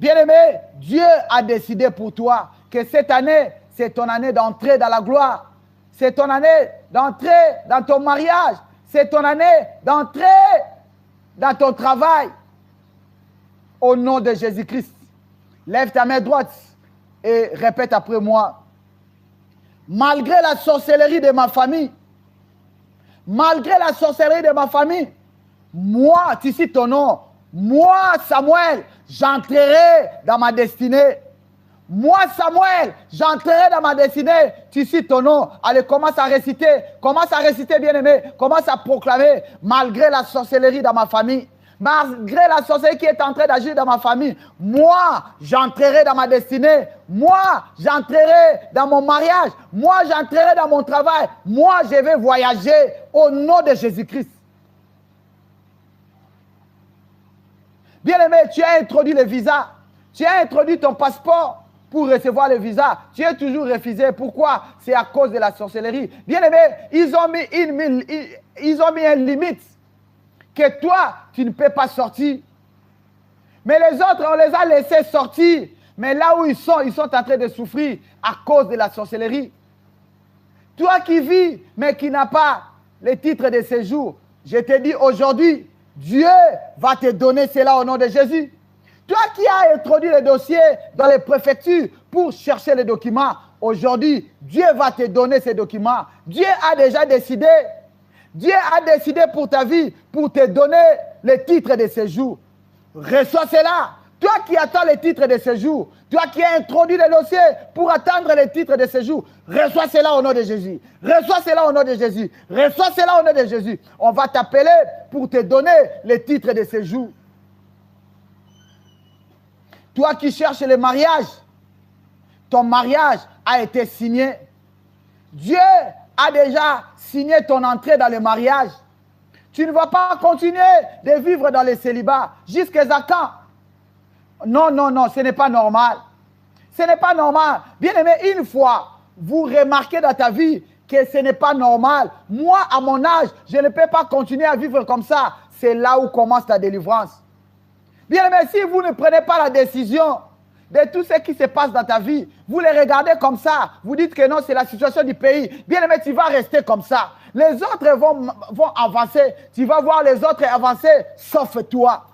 Bien-aimé, Dieu a décidé pour toi que cette année, c'est ton année d'entrer dans la gloire. C'est ton année d'entrer dans ton mariage. C'est ton année d'entrer dans ton travail. Au nom de Jésus-Christ, lève ta main droite et répète après moi. Malgré la sorcellerie de ma famille, malgré la sorcellerie de ma famille, moi, tu cites ton nom, moi, Samuel, j'entrerai dans ma destinée. Moi, Samuel, j'entrerai dans ma destinée. Tu cites ton nom. Allez, commence à réciter, bien-aimé. Commence à proclamer, malgré la sorcellerie dans ma famille, malgré la sorcellerie qui est en train d'agir dans ma famille, moi, j'entrerai dans ma destinée. Moi, j'entrerai dans mon mariage. Moi, j'entrerai dans mon travail. Moi, je vais voyager au nom de Jésus-Christ. Bien-aimé, tu as introduit le visa. Tu as introduit ton passeport pour recevoir le visa. Tu es toujours refusé. Pourquoi? C'est à cause de la sorcellerie. Bien-aimé, ils ont mis une limite que toi, tu ne peux pas sortir. Mais les autres, on les a laissés sortir. Mais là où ils sont en train de souffrir à cause de la sorcellerie. Toi qui vis, mais qui n'as pas le titre de séjour, je te dis aujourd'hui, Dieu va te donner cela au nom de Jésus. Toi qui as introduit le dossier dans les préfectures pour chercher les documents, aujourd'hui, Dieu va te donner ces documents. Dieu a déjà décidé. Dieu a décidé pour ta vie, pour te donner le titre de séjour. Reçois cela. Toi qui attends le titre de séjour, toi qui as introduit le dossier pour attendre le titre de séjour, reçois cela au nom de Jésus. Reçois cela au nom de Jésus. Reçois cela au nom de Jésus. On va t'appeler pour te donner le titre de séjour. Toi qui cherches le mariage, ton mariage a été signé. Dieu a déjà signé ton entrée dans le mariage. Tu ne vas pas continuer de vivre dans le célibat. Jusqu'à quand? Non, non, non, ce n'est pas normal. Ce n'est pas normal. Bien aimé, une fois, vous remarquez dans ta vie que ce n'est pas normal. Moi, à mon âge, je ne peux pas continuer à vivre comme ça. C'est là où commence la délivrance. Bien aimé, si vous ne prenez pas la décision de tout ce qui se passe dans ta vie, vous les regardez comme ça, vous dites que non, c'est la situation du pays. Bien aimé, tu vas rester comme ça. Les autres vont avancer. Tu vas voir les autres avancer, sauf toi.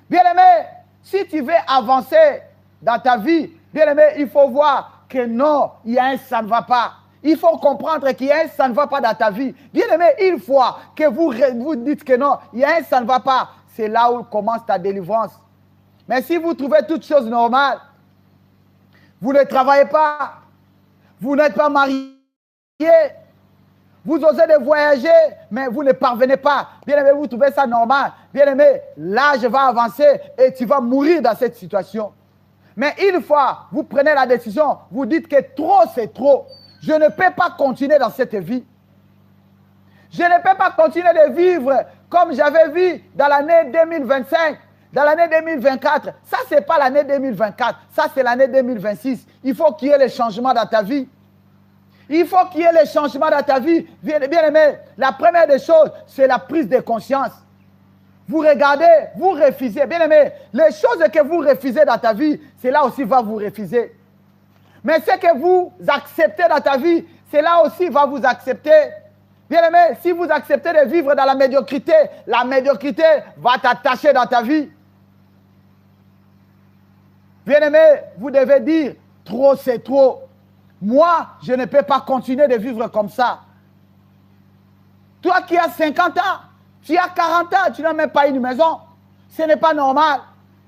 Bien aimé, si tu veux avancer dans ta vie, bien aimé, il faut voir que non, il y a un ça ne va pas. Il faut comprendre qu'il y a un ça ne va pas dans ta vie. Bien aimé, une fois que vous dites que non, il y a un ça ne va pas, c'est là où commence ta délivrance. Mais si vous trouvez toutes choses normales, vous ne travaillez pas, vous n'êtes pas marié, vous osez de voyager, mais vous ne parvenez pas. Bien aimé, vous trouvez ça normal. Bien aimé, l'âge va avancer et tu vas mourir dans cette situation. Mais une fois, vous prenez la décision, vous dites que trop, c'est trop. Je ne peux pas continuer dans cette vie. Je ne peux pas continuer de vivre comme j'avais vu dans l'année 2025, dans l'année 2024. Ça, ce n'est pas l'année 2024. Ça, c'est l'année 2026. Il faut qu'il y ait les changements dans ta vie. Il faut qu'il y ait les changements dans ta vie. Bien aimé, la première des choses, c'est la prise de conscience. Vous regardez, vous refusez. Bien aimé, les choses que vous refusez dans ta vie, c'est là aussi va vous refuser. Mais ce que vous acceptez dans ta vie, c'est là aussi va vous accepter. Bien aimé, si vous acceptez de vivre dans la médiocrité va t'attacher dans ta vie. Bien aimé, vous devez dire, trop c'est trop. Moi, je ne peux pas continuer de vivre comme ça. Toi qui as 50 ans, tu as 40 ans, tu n'as même pas une maison. Ce n'est pas normal.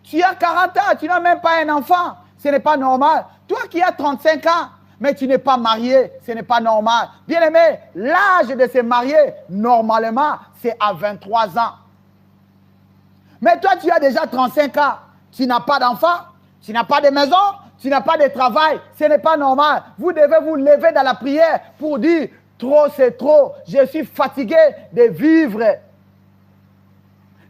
Tu as 40 ans, tu n'as même pas un enfant. Ce n'est pas normal. Toi qui as 35 ans, mais tu n'es pas marié, ce n'est pas normal. Bien aimé, l'âge de se marier, normalement, c'est à 23 ans. Mais toi, tu as déjà 35 ans. Tu n'as pas d'enfant, tu n'as pas de maison, tu n'as pas de travail. Ce n'est pas normal. Vous devez vous lever dans la prière pour dire, trop c'est trop. Je suis fatigué de vivre.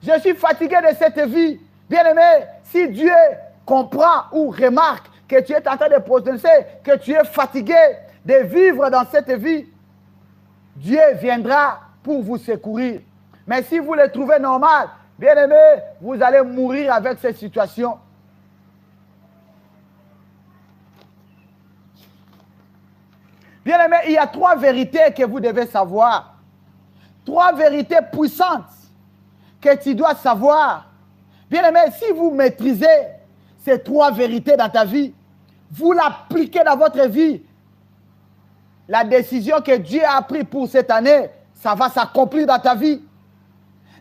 Je suis fatigué de cette vie. Bien aimé, si Dieu comprend ou remarque que tu es en train de prononcer, que tu es fatigué de vivre dans cette vie, Dieu viendra pour vous secourir. Mais si vous le trouvez normal, bien aimé, vous allez mourir avec cette situation. Bien aimé, il y a 3 vérités que vous devez savoir. 3 vérités puissantes que tu dois savoir. Bien aimé, si vous maîtrisez ces 3 vérités dans ta vie, vous l'appliquez dans votre vie, la décision que Dieu a prise pour cette année, ça va s'accomplir dans ta vie.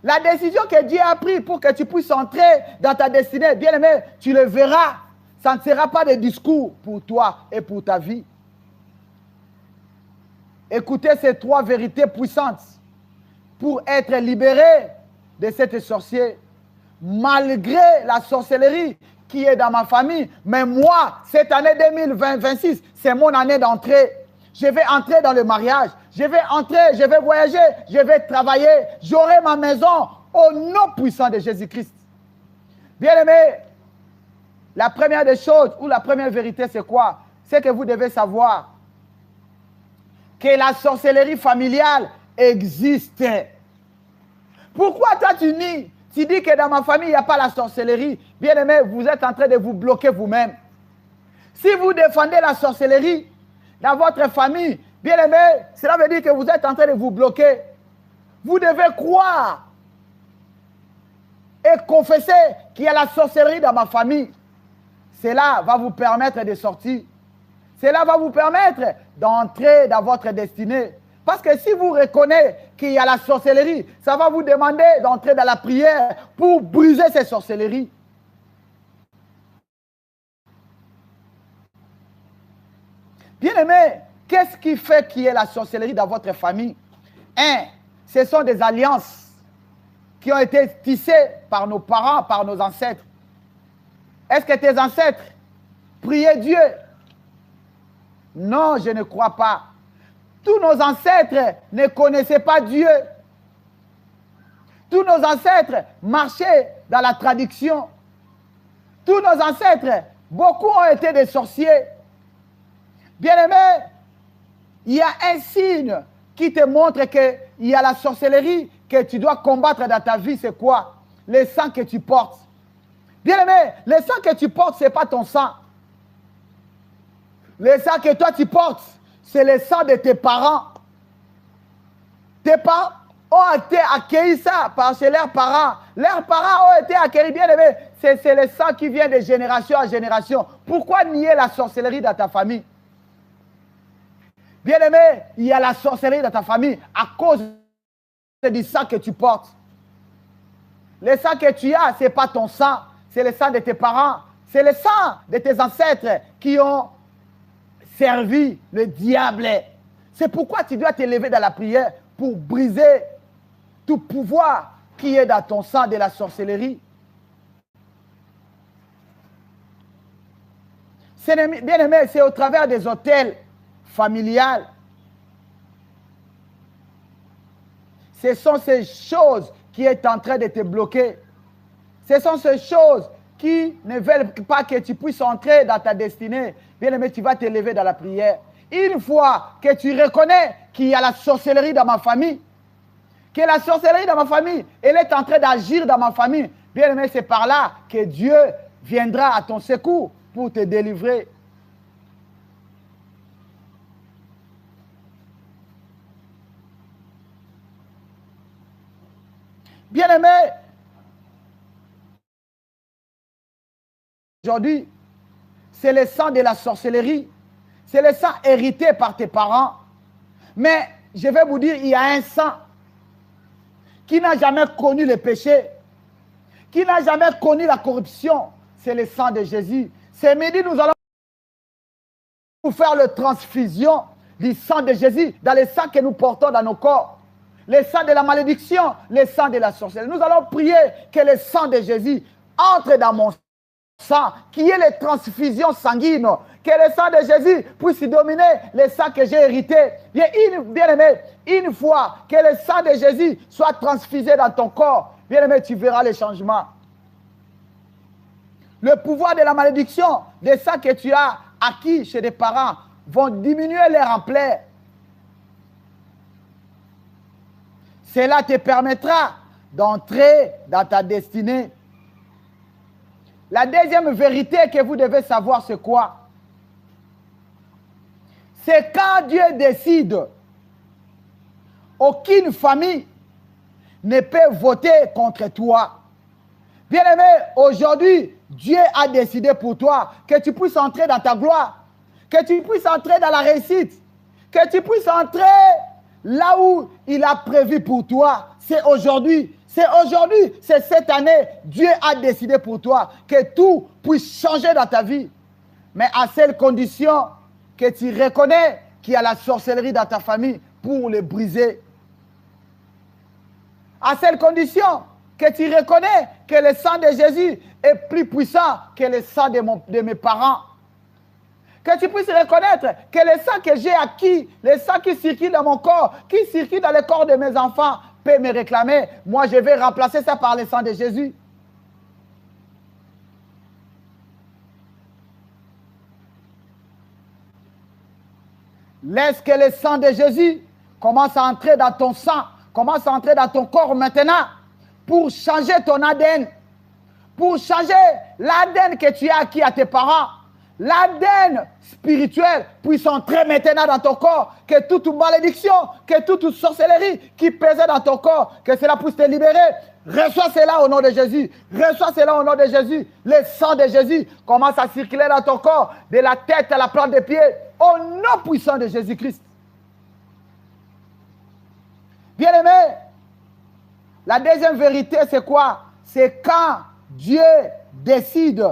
La décision que Dieu a prise pour que tu puisses entrer dans ta destinée, bien aimé, tu le verras. Ça ne sera pas des discours pour toi et pour ta vie. Écoutez ces 3 vérités puissantes pour être libéré de cet sorcier. Malgré la sorcellerie qui est dans ma famille, mais moi, cette année 2026, c'est mon année d'entrée. Je vais entrer dans le mariage, je vais entrer, je vais voyager, je vais travailler, j'aurai ma maison au nom puissant de Jésus-Christ. Bien aimé, la première des choses, ou la première vérité, c'est quoi? C'est que vous devez savoir que la sorcellerie familiale existe. Pourquoi toi tu nies? Tu dis que dans ma famille, il n'y a pas la sorcellerie. Bien aimé, vous êtes en train de vous bloquer vous-même. Si vous défendez la sorcellerie dans votre famille, bien aimé, cela veut dire que vous êtes en train de vous bloquer. Vous devez croire et confesser qu'il y a la sorcellerie dans ma famille. Cela va vous permettre de sortir. Cela va vous permettre d'entrer dans votre destinée. Parce que si vous reconnaissez qu'il y a la sorcellerie, ça va vous demander d'entrer dans la prière pour briser ces sorcelleries. Bien aimé, qu'est-ce qui fait qu'il y ait la sorcellerie dans votre famille? Ce sont des alliances qui ont été tissées par nos parents, par nos ancêtres. Est-ce que tes ancêtres priaient Dieu? Non, je ne crois pas. Tous nos ancêtres ne connaissaient pas Dieu. Tous nos ancêtres marchaient dans la traduction. Tous nos ancêtres Beaucoup ont été des sorciers. Bien-aimé, il y a un signe qui te montre qu'il y a la sorcellerie que tu dois combattre dans ta vie. C'est quoi? Le sang que tu portes. Bien-aimé, le sang que tu portes, ce n'est pas ton sang. Le sang que toi tu portes, c'est le sang de tes parents. Tes parents ont été accueillis ça par chez leurs parents. Leurs parents ont été accueillis, bien aimés. C'est le sang qui vient de génération en génération. Pourquoi nier la sorcellerie dans ta famille? Bien aimé, il y a la sorcellerie dans ta famille à cause du sang que tu portes. Le sang que tu as, ce n'est pas ton sang. C'est le sang de tes parents. C'est le sang de tes ancêtres qui ont servi le diable. C'est pourquoi tu dois t'élever dans la prière pour briser tout pouvoir qui est dans ton sang de la sorcellerie. Bien aimé, c'est au travers des hôtels familiales. Ce sont ces choses qui sont en train de te bloquer. Ce sont ces choses qui ne veulent pas que tu puisses entrer dans ta destinée. Bien aimé, tu vas t'élever dans la prière. Une fois que tu reconnais qu'il y a la sorcellerie dans ma famille, que la sorcellerie dans ma famille, elle est en train d'agir dans ma famille, bien aimé, c'est par là que Dieu viendra à ton secours pour te délivrer. Bien aimé, aujourd'hui, c'est le sang de la sorcellerie. C'est le sang hérité par tes parents. Mais je vais vous dire, il y a un sang qui n'a jamais connu le péché, qui n'a jamais connu la corruption. C'est le sang de Jésus. Ce midi, nous allons vous faire la transfusion du sang de Jésus dans le sang que nous portons dans nos corps. Le sang de la malédiction, le sang de la sorcellerie. Nous allons prier que le sang de Jésus entre dans mon sang, qui est les transfusions sanguines, que le sang de Jésus puisse dominer le sang que j'ai hérité. Bien aimé, une fois que le sang de Jésus soit transfusé dans ton corps, bien aimé, tu verras les changements. Le pouvoir de la malédiction, des sangs que tu as acquis chez des parents, vont diminuer leur ampleur. Cela te permettra d'entrer dans ta destinée. La deuxième vérité que vous devez savoir, c'est quoi? C'est quand Dieu décide, aucune famille ne peut voter contre toi. Bien-aimé, aujourd'hui, Dieu a décidé pour toi que tu puisses entrer dans ta gloire, que tu puisses entrer dans la réussite, que tu puisses entrer là où il a prévu pour toi. C'est aujourd'hui. C'est aujourd'hui, c'est cette année, Dieu a décidé pour toi que tout puisse changer dans ta vie. Mais à seule condition que tu reconnais qu'il y a la sorcellerie dans ta famille pour le briser. À seule condition que tu reconnais que le sang de Jésus est plus puissant que le sang de mes parents. Que tu puisses reconnaître que le sang que j'ai acquis, le sang qui circule dans mon corps, qui circule dans le corps de mes enfants, peut me réclamer. Moi, je vais remplacer ça par le sang de Jésus. Laisse que le sang de Jésus commence à entrer dans ton sang, commence à entrer dans ton corps maintenant pour changer ton ADN, pour changer l'ADN que tu as acquis à tes parents. L'ADN spirituel puisse entrer maintenant dans ton corps, que toute malédiction, que toute sorcellerie qui pesait dans ton corps, que cela puisse te libérer. Reçois cela au nom de Jésus. Reçois cela au nom de Jésus. Le sang de Jésus commence à circuler dans ton corps, de la tête à la plante des pieds, au nom puissant de Jésus-Christ. Bien-aimé, la deuxième vérité, c'est quoi? C'est quand Dieu décide.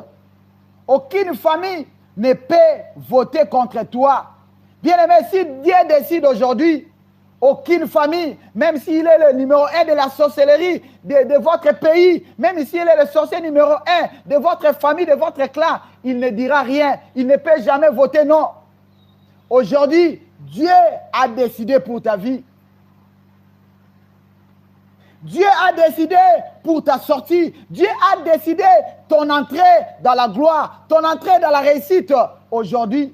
Aucune famille ne peut voter contre toi. Bien-aimé, si Dieu décide aujourd'hui, aucune famille, même s'il est le numéro 1 de la sorcellerie de votre pays, même s'il est le sorcier numéro 1 de votre famille, de votre clan, il ne dira rien. Il ne peut jamais voter non. Aujourd'hui, Dieu a décidé pour ta vie. Dieu a décidé pour ta sortie. Dieu a décidé ton entrée dans la gloire, ton entrée dans la réussite. Aujourd'hui,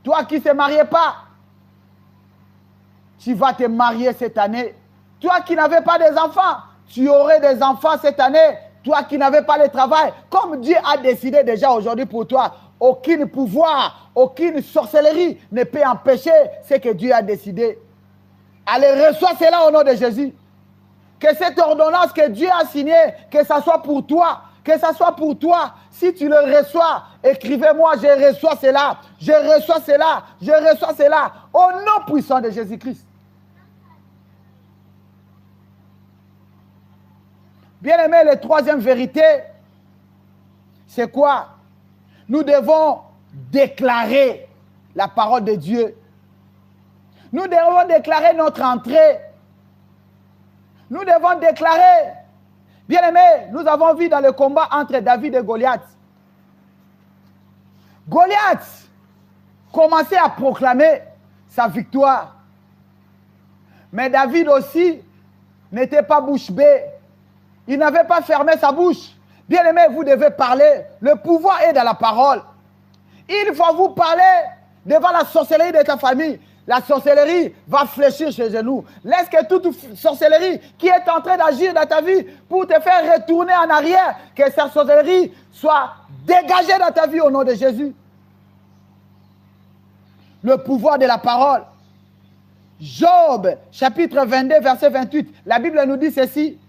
toi qui ne te mariais pas, tu vas te marier cette année. Toi qui n'avais pas des enfants, tu aurais des enfants cette année. Toi qui n'avais pas le travail, comme Dieu a décidé déjà aujourd'hui pour toi, aucun pouvoir, aucune sorcellerie ne peut empêcher ce que Dieu a décidé. Allez, reçois cela au nom de Jésus. Que cette ordonnance que Dieu a signée, que ça soit pour toi, que ça soit pour toi. Si tu le reçois, écrivez-moi, je reçois cela, je reçois cela, je reçois cela, au nom puissant de Jésus-Christ. Bien-aimé, la troisième vérité, c'est quoi? Nous devons déclarer la parole de Dieu. Nous devons déclarer notre entrée. Nous devons déclarer. Bien-aimé, nous avons vu dans le combat entre David et Goliath. Goliath commençait à proclamer sa victoire. Mais David aussi n'était pas bouche bée. Il n'avait pas fermé sa bouche. Bien-aimé, vous devez parler. Le pouvoir est dans la parole. Il faut vous parler devant la sorcellerie de ta famille. La sorcellerie va fléchir chez nous. Laisse que toute sorcellerie qui est en train d'agir dans ta vie pour te faire retourner en arrière, que cette sorcellerie soit dégagée dans ta vie au nom de Jésus. Le pouvoir de la parole. Job, chapitre 22, verset 28. La Bible nous dit ceci.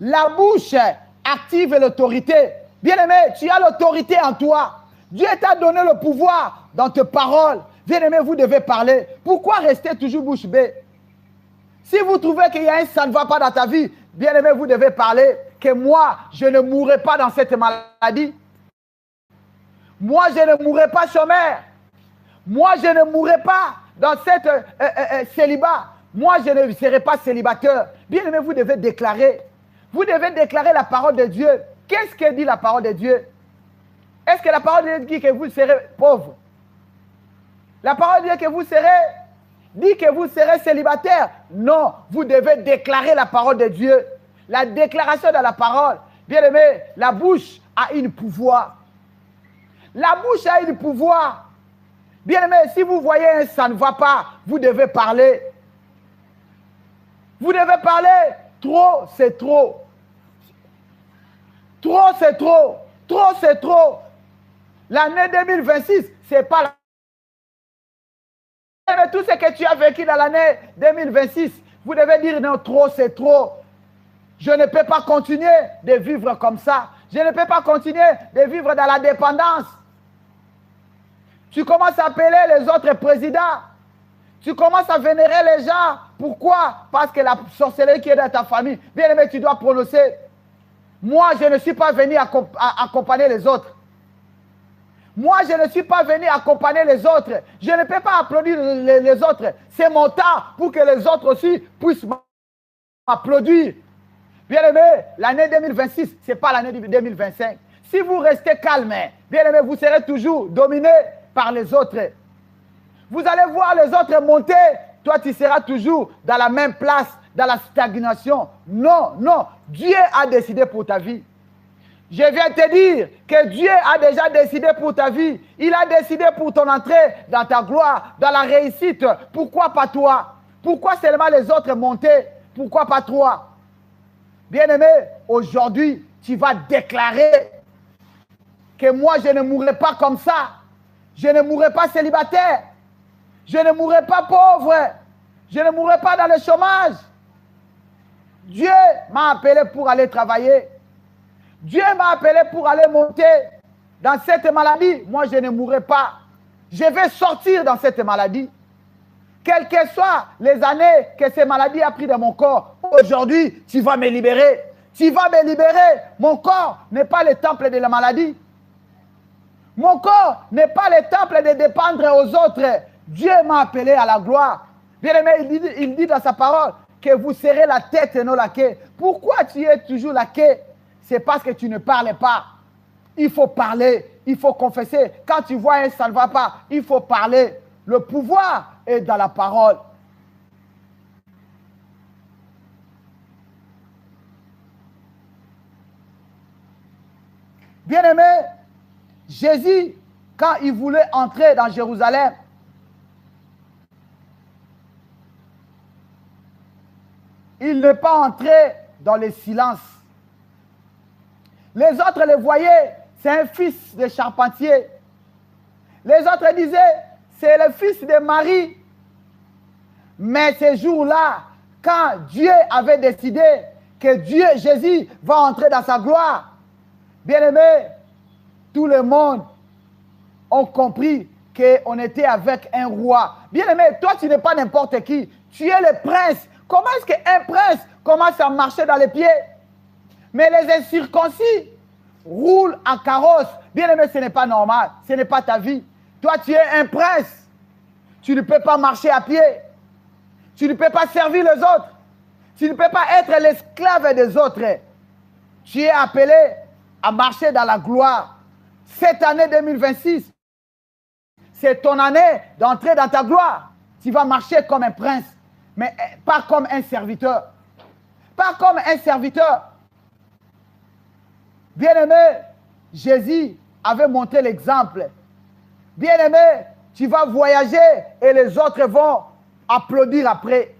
La bouche active l'autorité. Bien-aimé, tu as l'autorité en toi. Dieu t'a donné le pouvoir dans tes paroles. Bien-aimé, vous devez parler. Pourquoi rester toujours bouche bée? Si vous trouvez qu'il y a un ça ne va pas dans ta vie, bien-aimé, vous devez parler que moi, je ne mourrai pas dans cette maladie. Moi, je ne mourrai pas chômeur. Moi, je ne mourrai pas dans cette célibat. Moi, je ne serai pas célibataire. Bien-aimé, vous devez déclarer. Vous devez déclarer la parole de Dieu. Qu'est-ce que dit la parole de Dieu? Est-ce que la parole de Dieu dit que vous serez pauvre? La parole de Dieu que vous serez, dit que vous serez célibataire. Non, vous devez déclarer la parole de Dieu. La déclaration de la parole. Bien aimé, la bouche a un pouvoir. La bouche a un pouvoir. Bien aimé, si vous voyez ça ne va pas, vous devez parler. Vous devez parler. Trop, c'est trop. Trop, c'est trop. Trop, c'est trop. L'année 2026, ce n'est pas la... Mais tout ce que tu as vécu dans l'année 2026, vous devez dire non, trop, c'est trop. Je ne peux pas continuer de vivre comme ça. Je ne peux pas continuer de vivre dans la dépendance. Tu commences à appeler les autres présidents. Tu commences à vénérer les gens. Pourquoi? Parce que la sorcellerie qui est dans ta famille. Bien aimé, tu dois prononcer. Moi, je ne suis pas venu accompagner les autres. Moi, je ne suis pas venu accompagner les autres. Je ne peux pas applaudir les autres. C'est mon temps pour que les autres aussi puissent m'applaudir. Bien aimé, l'année 2026, ce n'est pas l'année 2025. Si vous restez calme, bien aimé, vous serez toujours dominé par les autres. Vous allez voir les autres monter. Toi, tu seras toujours dans la même place, dans la stagnation. Non, non. Dieu a décidé pour ta vie. Je viens te dire que Dieu a déjà décidé pour ta vie. Il a décidé pour ton entrée dans ta gloire, dans la réussite. Pourquoi pas toi? Pourquoi seulement les autres monter? Pourquoi pas toi? Bien-aimé, aujourd'hui, tu vas déclarer que moi, je ne mourrai pas comme ça. Je ne mourrai pas célibataire. Je ne mourrai pas pauvre. Je ne mourrai pas dans le chômage. Dieu m'a appelé pour aller travailler. Dieu m'a appelé pour aller monter dans cette maladie. Moi, je ne mourrai pas. Je vais sortir dans cette maladie. Quelles que soient les années que cette maladie a pris dans mon corps, aujourd'hui, tu vas me libérer. Tu vas me libérer. Mon corps n'est pas le temple de la maladie. Mon corps n'est pas le temple de dépendre aux autres. Dieu m'a appelé à la gloire. Bien aimé, il dit dans sa parole que vous serez la tête et non la queue. Pourquoi tu es toujours la queue? C'est parce que tu ne parles pas. Il faut parler, il faut confesser. Quand tu vois ça ne va pas, il faut parler. Le pouvoir est dans la parole. Bien-aimé, Jésus, quand il voulait entrer dans Jérusalem, il n'est pas entré dans le silence. Les autres le voyaient, c'est un fils de charpentier. Les autres disaient, c'est le fils de Marie. Mais ce jour-là, quand Dieu avait décidé que Jésus va entrer dans sa gloire, bien-aimé, tout le monde a compris qu'on était avec un roi. Bien-aimé, toi tu n'es pas n'importe qui, tu es le prince. Comment est-ce qu'un prince commence à marcher dans les pieds? Mais les incirconcis roulent en carrosse. Bien-aimé, ce n'est pas normal, ce n'est pas ta vie. Toi tu es un prince, tu ne peux pas marcher à pied. Tu ne peux pas servir les autres. Tu ne peux pas être l'esclave des autres. Tu es appelé à marcher dans la gloire. Cette année 2026, c'est ton année d'entrer dans ta gloire. Tu vas marcher comme un prince, mais pas comme un serviteur. Pas comme un serviteur. Bien-aimé, Jésus avait montré l'exemple. Bien-aimé, tu vas voyager et les autres vont applaudir après.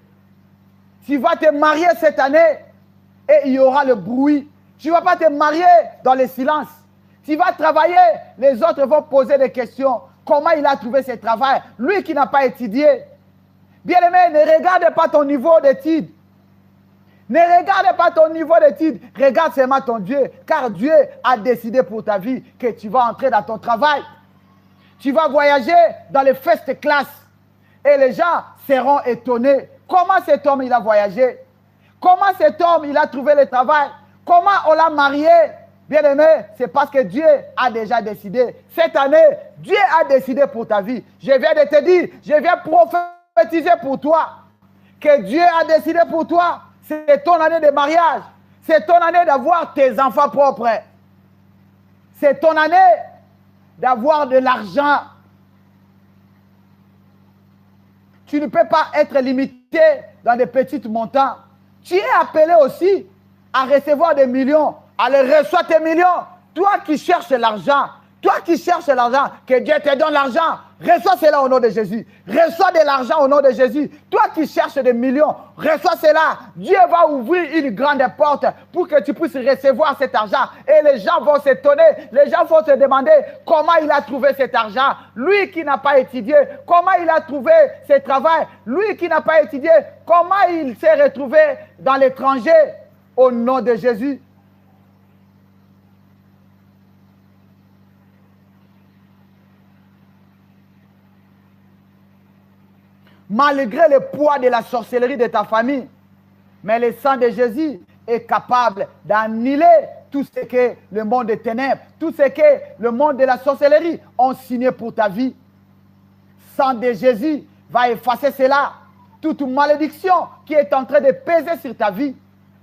Tu vas te marier cette année et il y aura le bruit. Tu ne vas pas te marier dans le silence. Tu vas travailler, les autres vont poser des questions. Comment il a trouvé ce travail? Lui qui n'a pas étudié. Bien-aimé, ne regarde pas ton niveau d'études. Ne regarde pas ton niveau d'études. Regarde seulement ton Dieu. Car Dieu a décidé pour ta vie que tu vas entrer dans ton travail. Tu vas voyager dans les first class. Et les gens seront étonnés. Comment cet homme il a voyagé? Comment cet homme il a trouvé le travail? Comment on l'a marié? Bien aimé, c'est parce que Dieu a déjà décidé. Cette année, Dieu a décidé pour ta vie. Je viens de te dire, je viens prophétiser pour toi que Dieu a décidé pour toi. C'est ton année de mariage. C'est ton année d'avoir tes enfants propres. C'est ton année d'avoir de l'argent. Tu ne peux pas être limité dans des petits montants. Tu es appelé aussi à recevoir des millions. Allez, reçois tes millions. Toi qui cherches l'argent, que Dieu te donne l'argent, reçois cela au nom de Jésus. Reçois de l'argent au nom de Jésus. Toi qui cherches des millions, reçois cela. Dieu va ouvrir une grande porte pour que tu puisses recevoir cet argent. Et les gens vont s'étonner. Les gens vont se demander comment il a trouvé cet argent. Lui qui n'a pas étudié, comment il a trouvé ce travail. Lui qui n'a pas étudié, comment il s'est retrouvé dans l'étranger au nom de Jésus. Malgré le poids de la sorcellerie de ta famille, mais le sang de Jésus est capable d'annuler tout ce que le monde des ténèbres, tout ce que le monde de la sorcellerie ont signé pour ta vie. Le sang de Jésus va effacer cela, toute malédiction qui est en train de peser sur ta vie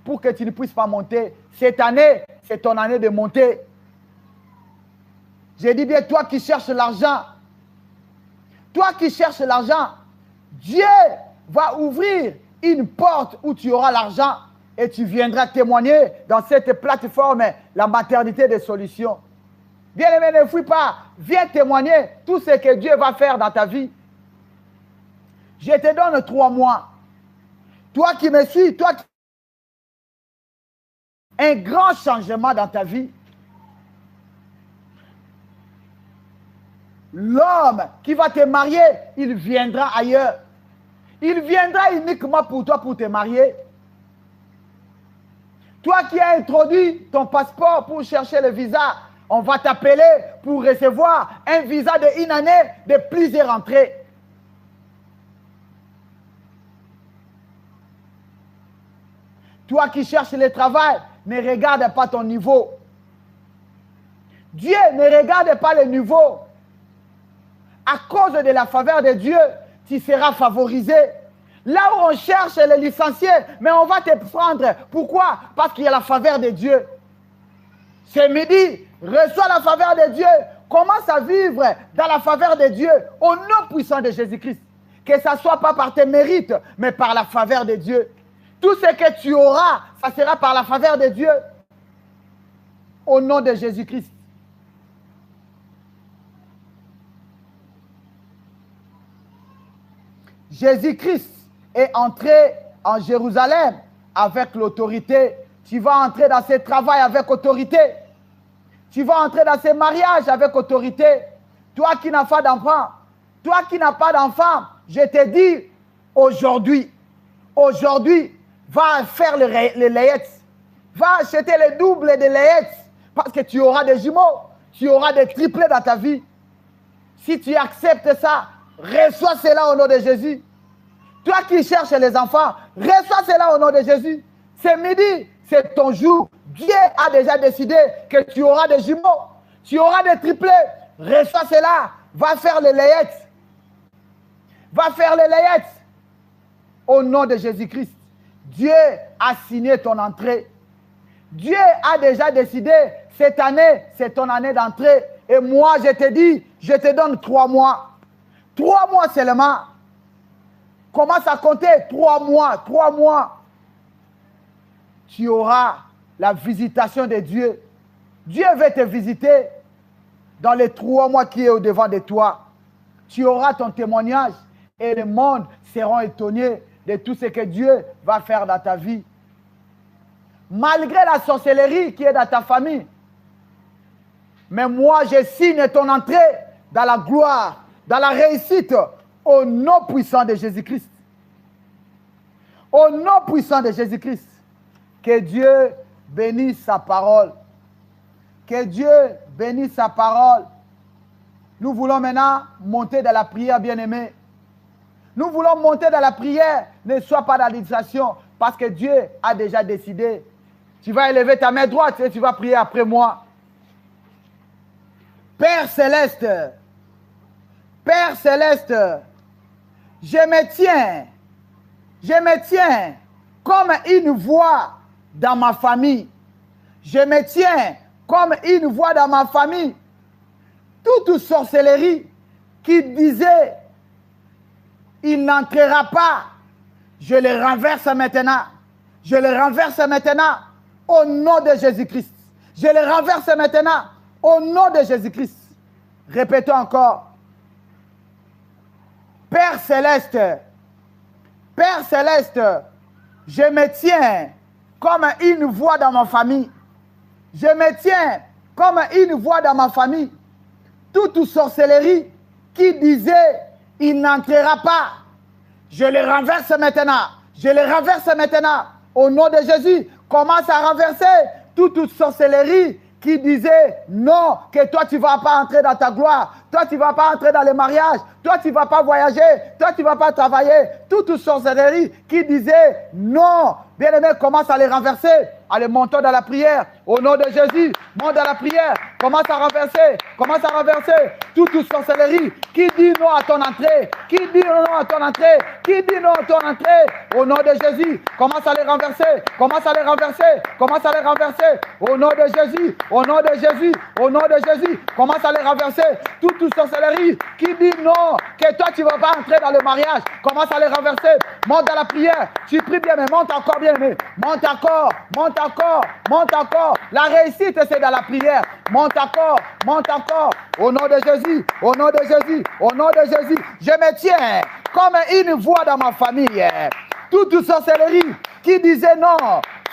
pour que tu ne puisses pas monter. Cette année, c'est ton année de monter. J'ai dit bien, toi qui cherches l'argent, Dieu va ouvrir une porte où tu auras l'argent et tu viendras témoigner dans cette plateforme, la maternité des solutions. Bien-aimé, ne fuis pas. Viens témoigner tout ce que Dieu va faire dans ta vie. Je te donne 3 mois. Toi qui me suis, un grand changement dans ta vie. L'homme qui va te marier, il viendra ailleurs. Il viendra uniquement pour toi pour te marier. Toi qui as introduit ton passeport pour chercher le visa, on va t'appeler pour recevoir un visa de 1 année de plusieurs entrées. Toi qui cherches le travail, ne regarde pas ton niveau. Dieu ne regarde pas le niveau. À cause de la faveur de Dieu, tu seras favorisé. Là où on cherche les licenciés, mais on va te prendre. Pourquoi? Parce qu'il y a la faveur de Dieu. Ce midi, reçois la faveur de Dieu. Commence à vivre dans la faveur de Dieu au nom puissant de Jésus-Christ. Que ça ne soit pas par tes mérites, mais par la faveur de Dieu. Tout ce que tu auras, ça sera par la faveur de Dieu. Au nom de Jésus-Christ. Jésus-Christ est entré en Jérusalem avec l'autorité. Tu vas entrer dans ce travail avec autorité. Tu vas entrer dans ce mariage avec autorité. Toi qui n'as pas d'enfant, toi qui n'as pas d'enfant, je te dis aujourd'hui, va faire les layettes. Va acheter les doubles des layettes parce que tu auras des jumeaux, tu auras des triplés dans ta vie. Si tu acceptes ça, reçois cela au nom de Jésus. Toi qui cherches les enfants, reçois cela au nom de Jésus. C'est midi, c'est ton jour. Dieu a déjà décidé que tu auras des jumeaux, tu auras des triplés. Reçois cela, va faire les layettes. Va faire les layettes au nom de Jésus-Christ. Dieu a signé ton entrée. Dieu a déjà décidé, cette année, c'est ton année d'entrée. Et moi, je te dis, je te donne 3 mois. 3 mois seulement. Commence à compter 3 mois, 3 mois. Tu auras la visitation de Dieu. Dieu veut te visiter dans les 3 mois qui est au-devant de toi. Tu auras ton témoignage et le monde seront étonnés de tout ce que Dieu va faire dans ta vie. Malgré la sorcellerie qui est dans ta famille. Mais moi, je signe ton entrée dans la gloire, dans la réussite, au nom puissant de Jésus-Christ. Au nom puissant de Jésus-Christ. Que Dieu bénisse sa parole. Que Dieu bénisse sa parole. Nous voulons maintenant monter dans la prière, bien-aimés. Nous voulons monter dans la prière. Ne sois pas dans l'addiction, parce que Dieu a déjà décidé. Tu vas élever ta main droite et tu vas prier après moi. Père céleste, Père céleste, je me tiens comme une voix dans ma famille. Je me tiens comme une voix dans ma famille. Toute sorcellerie qui disait il n'entrera pas, je le renverse maintenant. Je le renverse maintenant au nom de Jésus-Christ. Je le renverse maintenant au nom de Jésus-Christ. Répétons encore. Père céleste, Père céleste, je me tiens comme une voix dans ma famille. Je me tiens comme une voix dans ma famille. Toute sorcellerie qui disait il n'entrera pas, je le renverse maintenant. Je le renverse maintenant au nom de Jésus. Commence à renverser toute sorcellerie qui disait non, que toi tu ne vas pas entrer dans ta gloire, toi tu ne vas pas entrer dans le mariage, toi tu ne vas pas voyager, toi tu ne vas pas travailler. Toute sorcellerie qui disait non. Bien-aimé, commence à les renverser. Allez, montons dans la prière. Au nom de Jésus, monte dans la prière. Commence à renverser. Commence à renverser toute sorcellerie qui dit non à ton entrée. Qui dit non à ton entrée. Qui dit non à ton entrée. Au nom de Jésus, commence à les renverser. Commence à les renverser. Commence à les renverser. Au nom de Jésus. Au nom de Jésus. Au nom de Jésus. Commence à les renverser. Toute sorcellerie qui dit non, que toi tu ne vas pas entrer dans le mariage. Commence à les renverser. Monte dans la prière. Tu pries bien, mais monte encore bien. Monte encore, monte encore, monte encore. La réussite, c'est dans la prière. Monte encore, monte encore. Au nom de Jésus, au nom de Jésus, au nom de Jésus. Je me tiens comme une voix dans ma famille. Toute sorcellerie qui disait non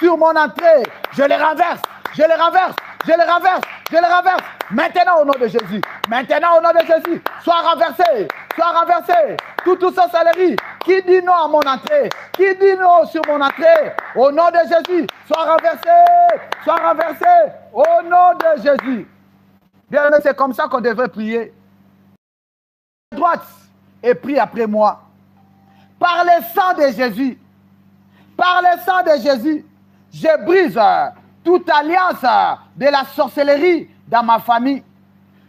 sur mon entrée, je les renverse, je les renverse, je les renverse, je les renverse. Maintenant au nom de Jésus, maintenant au nom de Jésus, sois renversé, sois renversé. Toute sorcellerie qui dit non à mon entrée, qui dit non sur mon entrée, au nom de Jésus, sois renversé au nom de Jésus. Bien aimé, c'est comme ça qu'on devrait prier. Droite et prie après moi. Par le sang de Jésus, par le sang de Jésus, je brise toute alliance de la sorcellerie dans ma famille.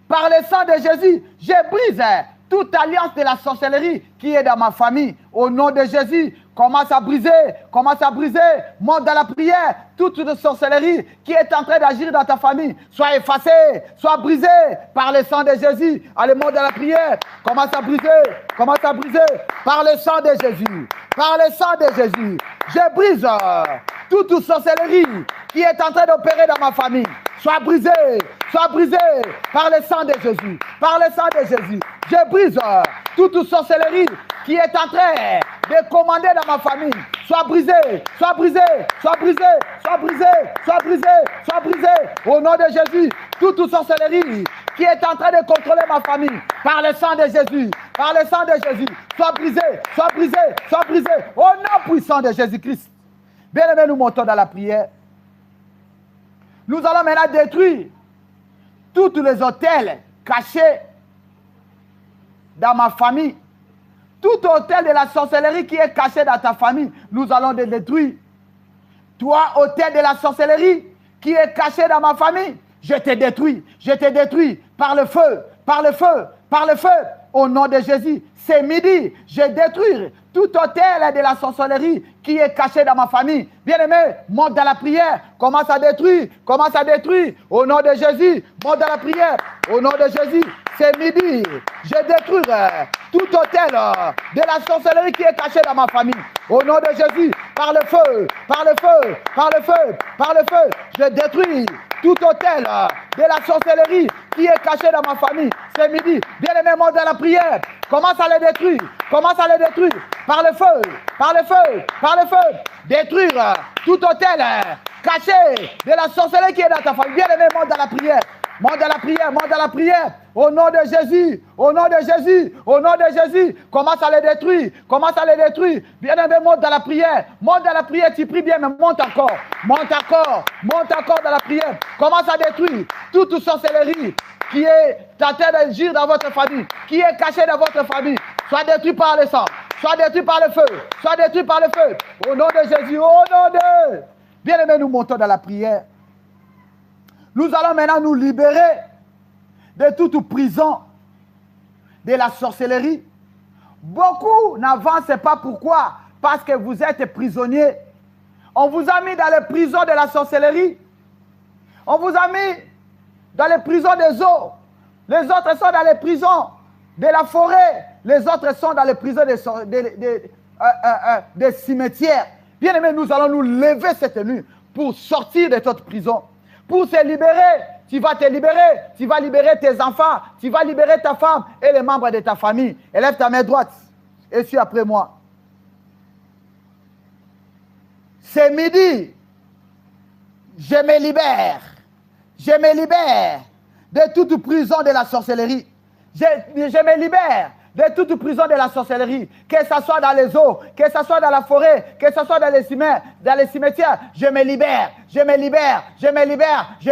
Par le sang de Jésus, je brise toute alliance de la sorcellerie qui est dans ma famille. Au nom de Jésus, commence à briser, monte dans la prière. Toute sorcellerie qui est en train d'agir dans ta famille, soit effacée, soit brisée par le sang de Jésus. Allez, monte dans la prière, commence à briser par le sang de Jésus. Par le sang de Jésus, je brise toute sorcellerie qui est en train d'opérer dans ma famille. Sois brisé par le sang de Jésus. Par le sang de Jésus. Je brise toute sorcellerie qui est en train de commander dans ma famille, soit brisé, soit brisé, soit brisé, soit brisé, soit brisé, soit brisé. Au nom de Jésus, toute sorcellerie qui est en train de contrôler ma famille, par le sang de Jésus, par le sang de Jésus, soit brisé, soit brisé, soit brisé. Au nom puissant de Jésus-Christ. Bien-aimés, nous montons dans la prière. Nous allons maintenant détruire tous les hôtels cachés dans ma famille. Tout hôtel de la sorcellerie qui est caché dans ta famille, nous allons le détruire. Toi, hôtel de la sorcellerie qui est caché dans ma famille, je te détruis par le feu, par le feu, par le feu. Au nom de Jésus, c'est midi, je détruis tout hôtel de la sorcellerie qui est caché dans ma famille. Bien-aimé, monte dans la prière, commence à détruire, au nom de Jésus, monte dans la prière, au nom de Jésus, c'est midi, je détruis tout hôtel de la sorcellerie qui est caché dans ma famille, au nom de Jésus, par le feu, par le feu, par le feu, par le feu, je détruis tout hôtel de la sorcellerie qui est caché dans ma famille, c'est midi, bien-aimé, monte dans la prière, commence à les détruire, par le feu, par le feu, par le feu, détruire tout hôtel caché de la sorcellerie qui est dans ta famille, bien-aimé, monte dans la prière. Monte dans la prière, monte dans la prière, au nom de Jésus, au nom de Jésus, au nom de Jésus, commence à les détruire, bien-aimé, monte dans la prière, tu pries bien, mais monte encore dans la prière, commence à détruire toute sorcellerie qui est en train d'agir dans votre famille, qui est cachée dans votre famille, soit détruit par le sang, soit détruit par le feu, au nom de Jésus, au nom de... Bien-aimé, nous montons dans la prière. Nous allons maintenant nous libérer de toute prison de la sorcellerie. Beaucoup n'avancent pas. Pourquoi? Parce que vous êtes prisonniers. On vous a mis dans les prisons de la sorcellerie. On vous a mis dans les prisons des eaux. Les autres sont dans les prisons de la forêt. Les autres sont dans les prisons des cimetières. Bien aimé, nous allons nous lever cette nuit pour sortir de cette prison. Pour se libérer, tu vas te libérer, tu vas libérer tes enfants, tu vas libérer ta femme et les membres de ta famille. Élève ta main droite et suis après moi. C'est midi, je me libère de toute prison de la sorcellerie. Je me libère de toute prison de la sorcellerie, que ce soit dans les eaux, que ce soit dans la forêt, que ce soit dans les cimetières, je me libère, je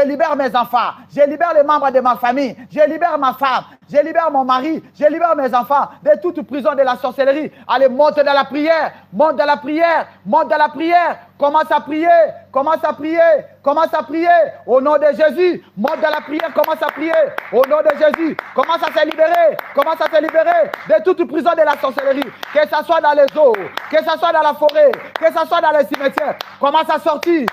libère mes enfants, je libère les membres de ma famille, je libère ma femme, je libère mon mari, je libère mes enfants de toute prison de la sorcellerie. Allez, monte dans la prière, commence à prier, au nom de Jésus, monte dans la prière, commence à prier, au nom de Jésus, commence à se libérer de toute prison de la sorcellerie, que ce soit dans les eaux, que ce soit dans la forêt, que ce soit dans les cimetières, commence à sortir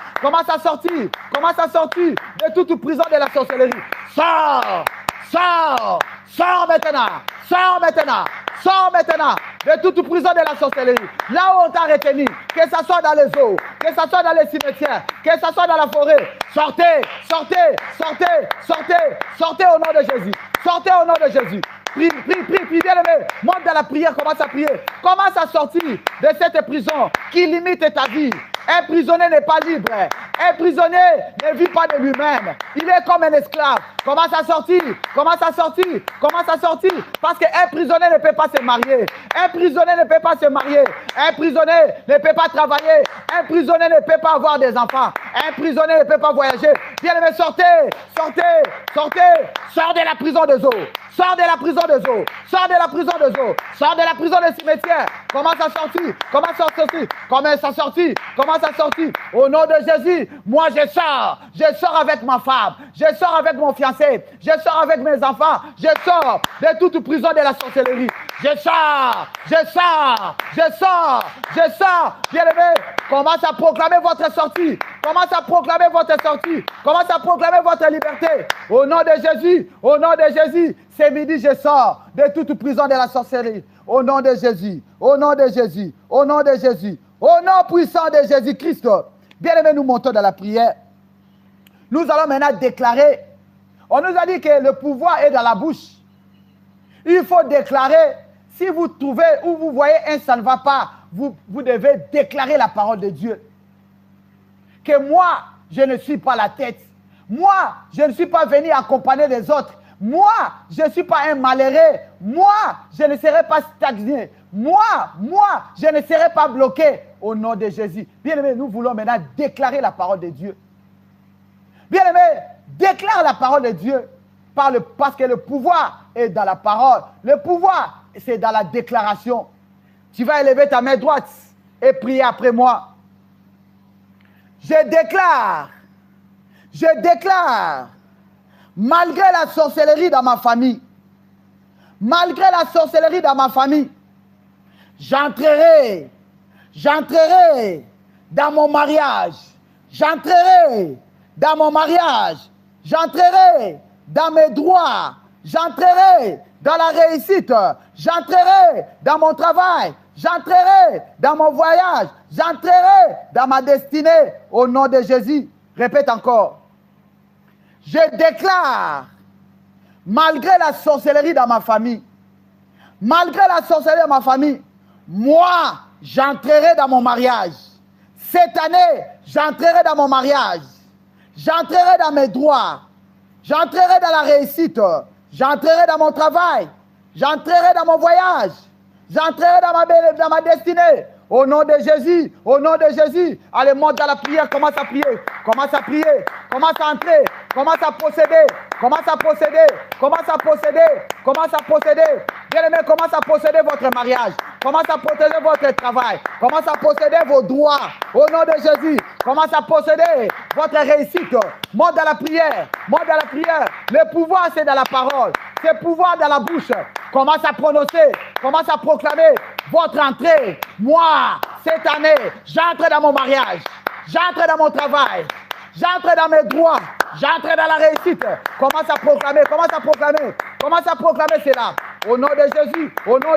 de toute prison de la sorcellerie. Sors maintenant de toute prison de la sorcellerie. Là où on t'a retenu, que ce soit dans les eaux, que ce soit dans les cimetières, que ce soit dans la forêt, sortez au nom de Jésus. Sortez au nom de Jésus. Prie, bien aimé. Monte dans la prière, commence à prier. Commence à sortir de cette prison qui limite ta vie. Un prisonnier n'est pas libre. Un prisonnier ne vit pas de lui-même. Il est comme un esclave. Commence à sortir. Parce qu'un prisonnier ne peut pas se marier. Un prisonnier ne peut pas travailler. Un prisonnier ne peut pas avoir des enfants. Un prisonnier ne peut pas voyager. Bien aimé, sortez. Sors de la prison des eaux. Sors de la prison des cimetières. Commence à sortir. Au nom de Jésus, moi je sors avec ma femme, je sors avec mon fiancé, je sors avec mes enfants, je sors de toute prison de la sorcellerie. Je sors. Bien aimé, commence à proclamer votre sortie. Commence à proclamer votre liberté. Au nom de Jésus, c'est midi, je sors de toute prison de la sorcellerie. Au nom de Jésus. Au nom puissant de Jésus-Christ. Bien aimé, nous montons dans la prière. Nous allons maintenant déclarer. On nous a dit que le pouvoir est dans la bouche. Il faut déclarer Si vous trouvez ou vous voyez ça ne va pas, vous devez déclarer la parole de Dieu. Que moi, je ne suis pas la tête. Moi, je ne suis pas venu accompagner les autres. Moi, je ne suis pas un malheureux. Moi, je ne serai pas stagné. Moi, je ne serai pas bloqué au nom de Jésus. Bien-aimés, nous voulons maintenant déclarer la parole de Dieu. Bien-aimés, déclare la parole de Dieu parce que le pouvoir est dans la parole. Le pouvoir, c'est dans la déclaration. Tu vas élever ta main droite et prier après moi. Je déclare, malgré la sorcellerie dans ma famille, j'entrerai dans mon mariage, j'entrerai dans mes droits, j'entrerai dans la réussite, j'entrerai dans mon travail, j'entrerai dans mon voyage, j'entrerai dans ma destinée au nom de Jésus. Répète encore. Je déclare, malgré la sorcellerie dans ma famille, moi, j'entrerai dans mon mariage. Cette année, j'entrerai dans mon mariage. J'entrerai dans mes droits. J'entrerai dans la réussite. J'entrerai dans mon travail. J'entrerai dans mon voyage. J'entrerai dans ma destinée. Au nom de Jésus, Allez, monte dans la prière, commence à prier, commence à entrer, commence à posséder. Bien-aimés, commence à posséder votre mariage, commence à posséder votre travail, commence à posséder vos droits. Au nom de Jésus, commence à posséder votre réussite. Monte dans la prière. Le pouvoir, c'est dans la parole. C'est pouvoir dans la bouche. Commence à prononcer, commence à proclamer votre entrée. Moi, cette année, j'entre dans mon mariage, j'entre dans mon travail, j'entre dans mes droits, j'entre dans la réussite. Commence à proclamer cela. Au nom de Jésus, au nom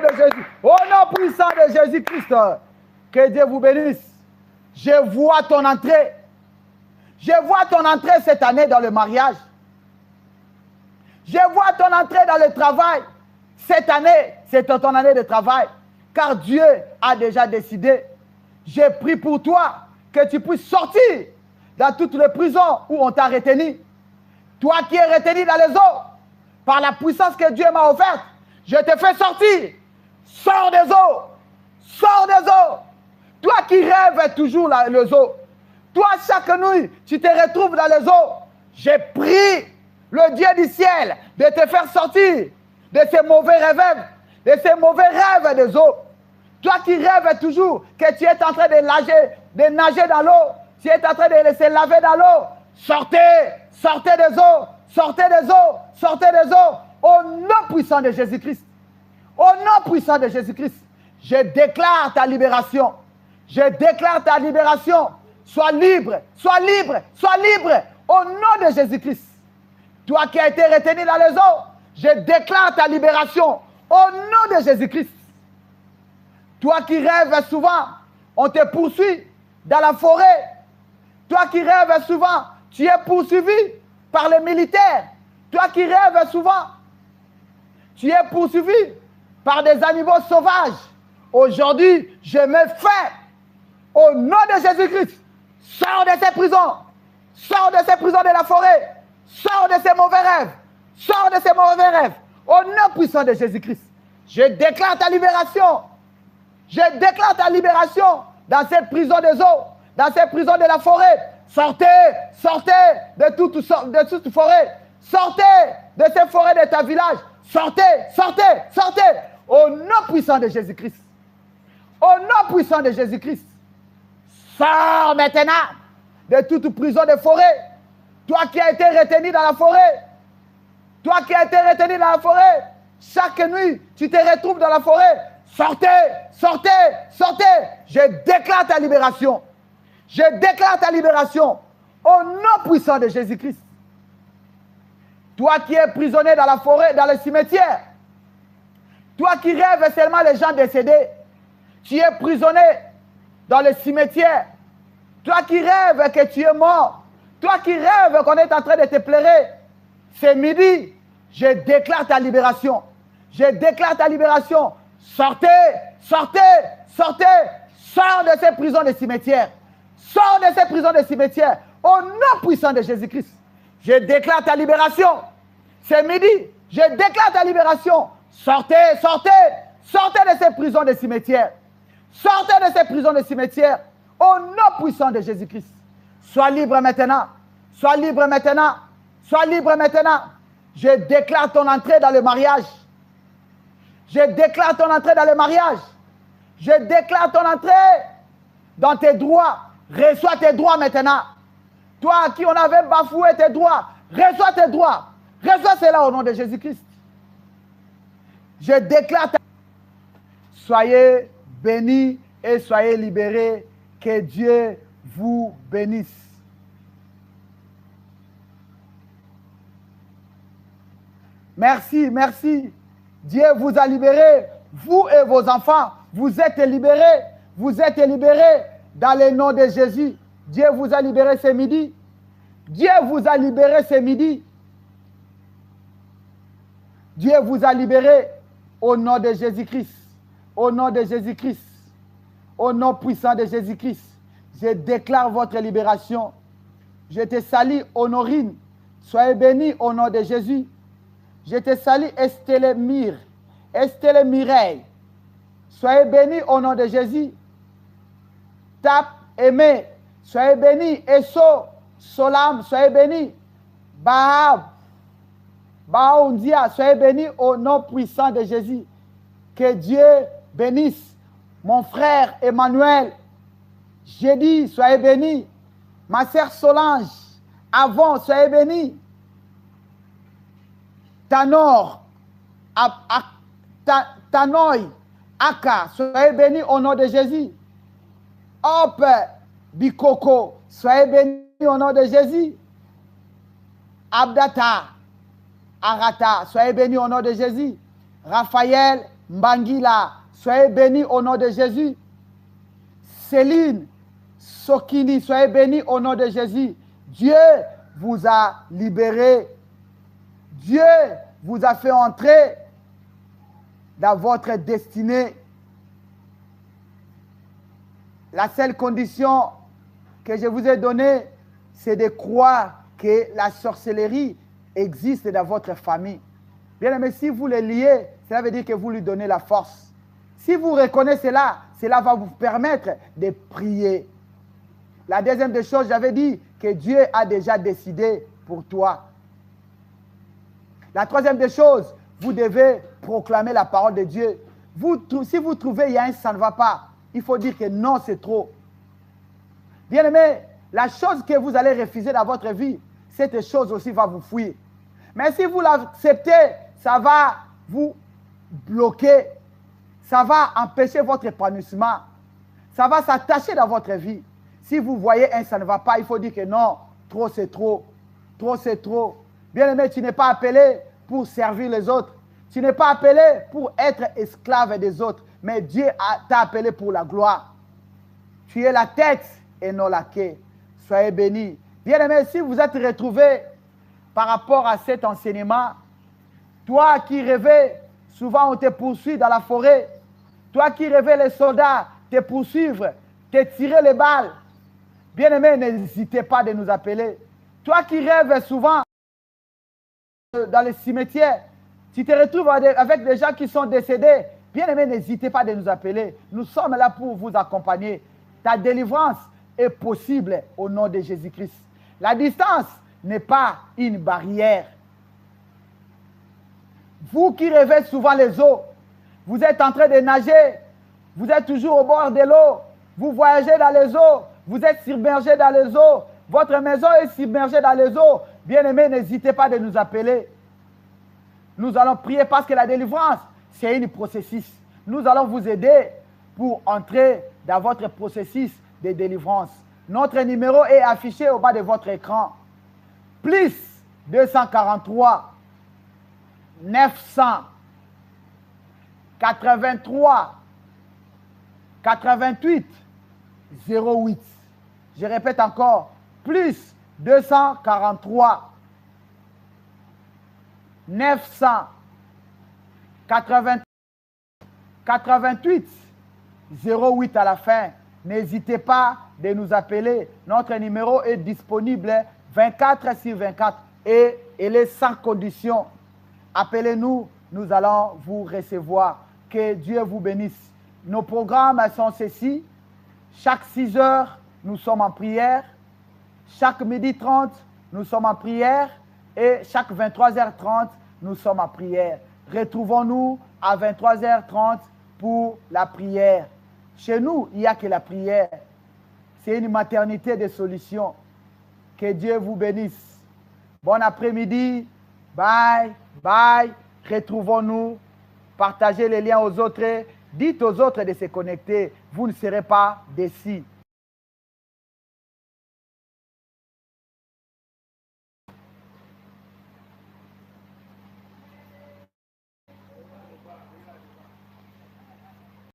puissant de Jésus-Christ. Que Dieu vous bénisse. Je vois ton entrée cette année dans le mariage. Je vois ton entrée dans le travail. Cette année, c'est ton année de travail. Car Dieu a déjà décidé. J'ai prié pour toi que tu puisses sortir dans toutes les prisons où on t'a retenu. Toi qui es retenu dans les eaux, par la puissance que Dieu m'a offerte, je te fais sortir. Sors des eaux. Toi qui rêves toujours les eaux. Toi, chaque nuit, tu te retrouves dans les eaux. J'ai prié le Dieu du ciel de te faire sortir de ces mauvais rêves, des eaux. Toi qui rêves toujours que tu es en train de nager dans l'eau, tu es en train de se laver dans l'eau, sortez des eaux, au nom puissant de Jésus-Christ. Je déclare ta libération. Sois libre, au nom de Jésus-Christ. Toi qui as été retenu dans les eaux, je déclare ta libération au nom de Jésus-Christ. Toi qui rêves souvent, on te poursuit dans la forêt. Toi qui rêves souvent, tu es poursuivi par les militaires. Toi qui rêves souvent, tu es poursuivi par des animaux sauvages. Aujourd'hui, je me fais au nom de Jésus-Christ. Sors de ces prisons. Sors de ces prisons de la forêt. Sors de ces mauvais rêves. Au nom puissant de Jésus-Christ. Je déclare ta libération. Dans cette prison des eaux. Dans cette prison de la forêt. Sortez de toute forêt. Sortez de ces forêts de ta village. Sortez. Au nom puissant de Jésus-Christ. Sors maintenant de toute prison de forêt. Toi qui as été retenu dans la forêt. Chaque nuit, tu te retrouves dans la forêt. Sortez. Je déclare ta libération. Au nom puissant de Jésus-Christ. Toi qui es prisonnier dans la forêt, dans le cimetière. Toi qui rêves seulement les gens décédés. Tu es prisonnier dans le cimetière. Toi qui rêves que tu es mort. Toi qui rêves qu'on est en train de te pleurer. C'est midi. Je déclare ta libération. Sortez, sortez, sortez. Sors de ces prisons de cimetières. Sors de ces prisons de cimetières. Au nom puissant de Jésus-Christ. Je déclare ta libération. C'est midi. Je déclare ta libération. Sortez, sortez. Sortez de ces prisons de cimetières. Sortez de ces prisons de cimetières. Au nom puissant de Jésus-Christ. Sois libre maintenant. Sois libre maintenant. Sois libre maintenant. Je déclare ton entrée dans le mariage. Je déclare ton entrée dans le mariage. Je déclare ton entrée dans tes droits. Reçois tes droits maintenant. Toi à qui on avait bafoué tes droits, reçois tes droits. Reçois cela au nom de Jésus-Christ. Je déclare soyez bénis et soyez libérés. Que Dieu vous bénisse. Merci, merci. Dieu vous a libérés. Vous et vos enfants, vous êtes libérés. Vous êtes libérés dans le nom de Jésus. Dieu vous a libérés ce midi. Dieu vous a libérés ce midi. Dieu vous a libérés au nom de Jésus-Christ. Au nom de Jésus-Christ. Au nom puissant de Jésus-Christ. Je déclare votre libération. Je te salue, Honorine. Soyez bénie au nom de Jésus. Je te salue, Estelle Mire. Estelle Mireille. Soyez bénie au nom de Jésus. Tap, Aimé. Soyez bénis. Esso, Solam, soyez bénis. Bahab, Baoundia, soyez bénis au nom puissant de Jésus. Que Dieu bénisse mon frère Emmanuel. J'ai dit, soyez bénis. Ma sœur Solange, Avant, soyez bénis. Tanor, Tanoï, Aka, soyez bénis au nom de Jésus. Hop, Bikoko, soyez bénis au nom de Jésus. Abdata, Arata, soyez bénis au nom de Jésus. Raphaël, Mbangila, soyez bénis au nom de Jésus. Céline, Sokini, soyez bénis au nom de Jésus. Dieu vous a libéré. Dieu vous a fait entrer dans votre destinée. La seule condition que je vous ai donnée, c'est de croire que la sorcellerie existe dans votre famille. Bien aimé, si vous le liez, cela veut dire que vous lui donnez la force. Si vous reconnaissez cela, cela va vous permettre de prier. La deuxième des choses, j'avais dit que Dieu a déjà décidé pour toi. La troisième des choses, vous devez proclamer la parole de Dieu. Si vous trouvez il y a un ça ne va pas, il faut dire que non, c'est trop. Bien aimé, la chose que vous allez refuser dans votre vie, cette chose aussi va vous fuir. Mais si vous l'acceptez, ça va vous bloquer. Ça va empêcher votre épanouissement. Ça va s'attacher dans votre vie. Si vous voyez un ça ne va pas, il faut dire que non, trop c'est trop. Trop c'est trop. Bien aimé, tu n'es pas appelé pour servir les autres. Tu n'es pas appelé pour être esclave des autres. Mais Dieu t'a appelé pour la gloire. Tu es la tête et non la queue. Soyez bénis. Bien aimé, si vous êtes retrouvé par rapport à cet enseignement, toi qui rêvais, souvent on te poursuit dans la forêt. Toi qui rêvais les soldats te poursuivre, te tirer les balles. Bien aimé, n'hésitez pas de nous appeler. Toi qui rêves souvent dans les cimetières, tu te retrouves avec des gens qui sont décédés. Bien aimé, n'hésitez pas de nous appeler. Nous sommes là pour vous accompagner. Ta délivrance est possible au nom de Jésus-Christ. La distance n'est pas une barrière. Vous qui rêvez souvent les eaux, vous êtes en train de nager, vous êtes toujours au bord de l'eau, vous voyagez dans les eaux, vous êtes submergé dans les eaux, votre maison est submergée dans les eaux. Bien-aimés, n'hésitez pas de nous appeler. Nous allons prier parce que la délivrance, c'est un processus. Nous allons vous aider pour entrer dans votre processus de délivrance. Notre numéro est affiché au bas de votre écran. Plus 243 900 83 88 08. Je répète encore, plus 243 900 88 88 08 à la fin. N'hésitez pas de nous appeler. Notre numéro est disponible 24 sur 24 et il est sans condition. Appelez-nous, nous allons vous recevoir. Que Dieu vous bénisse. Nos programmes sont ceux-ci. Chaque 6 heures, nous sommes en prière. Chaque midi 30, nous sommes en prière. Et chaque 23h30, nous sommes en prière. Retrouvons-nous à 23h30 pour la prière. Chez nous, il n'y a que la prière. C'est une maternité de solutions. Que Dieu vous bénisse. Bon après-midi. Bye, bye. Retrouvons-nous. Partagez les liens aux autres. Dites aux autres de se connecter. Vous ne serez pas déçus.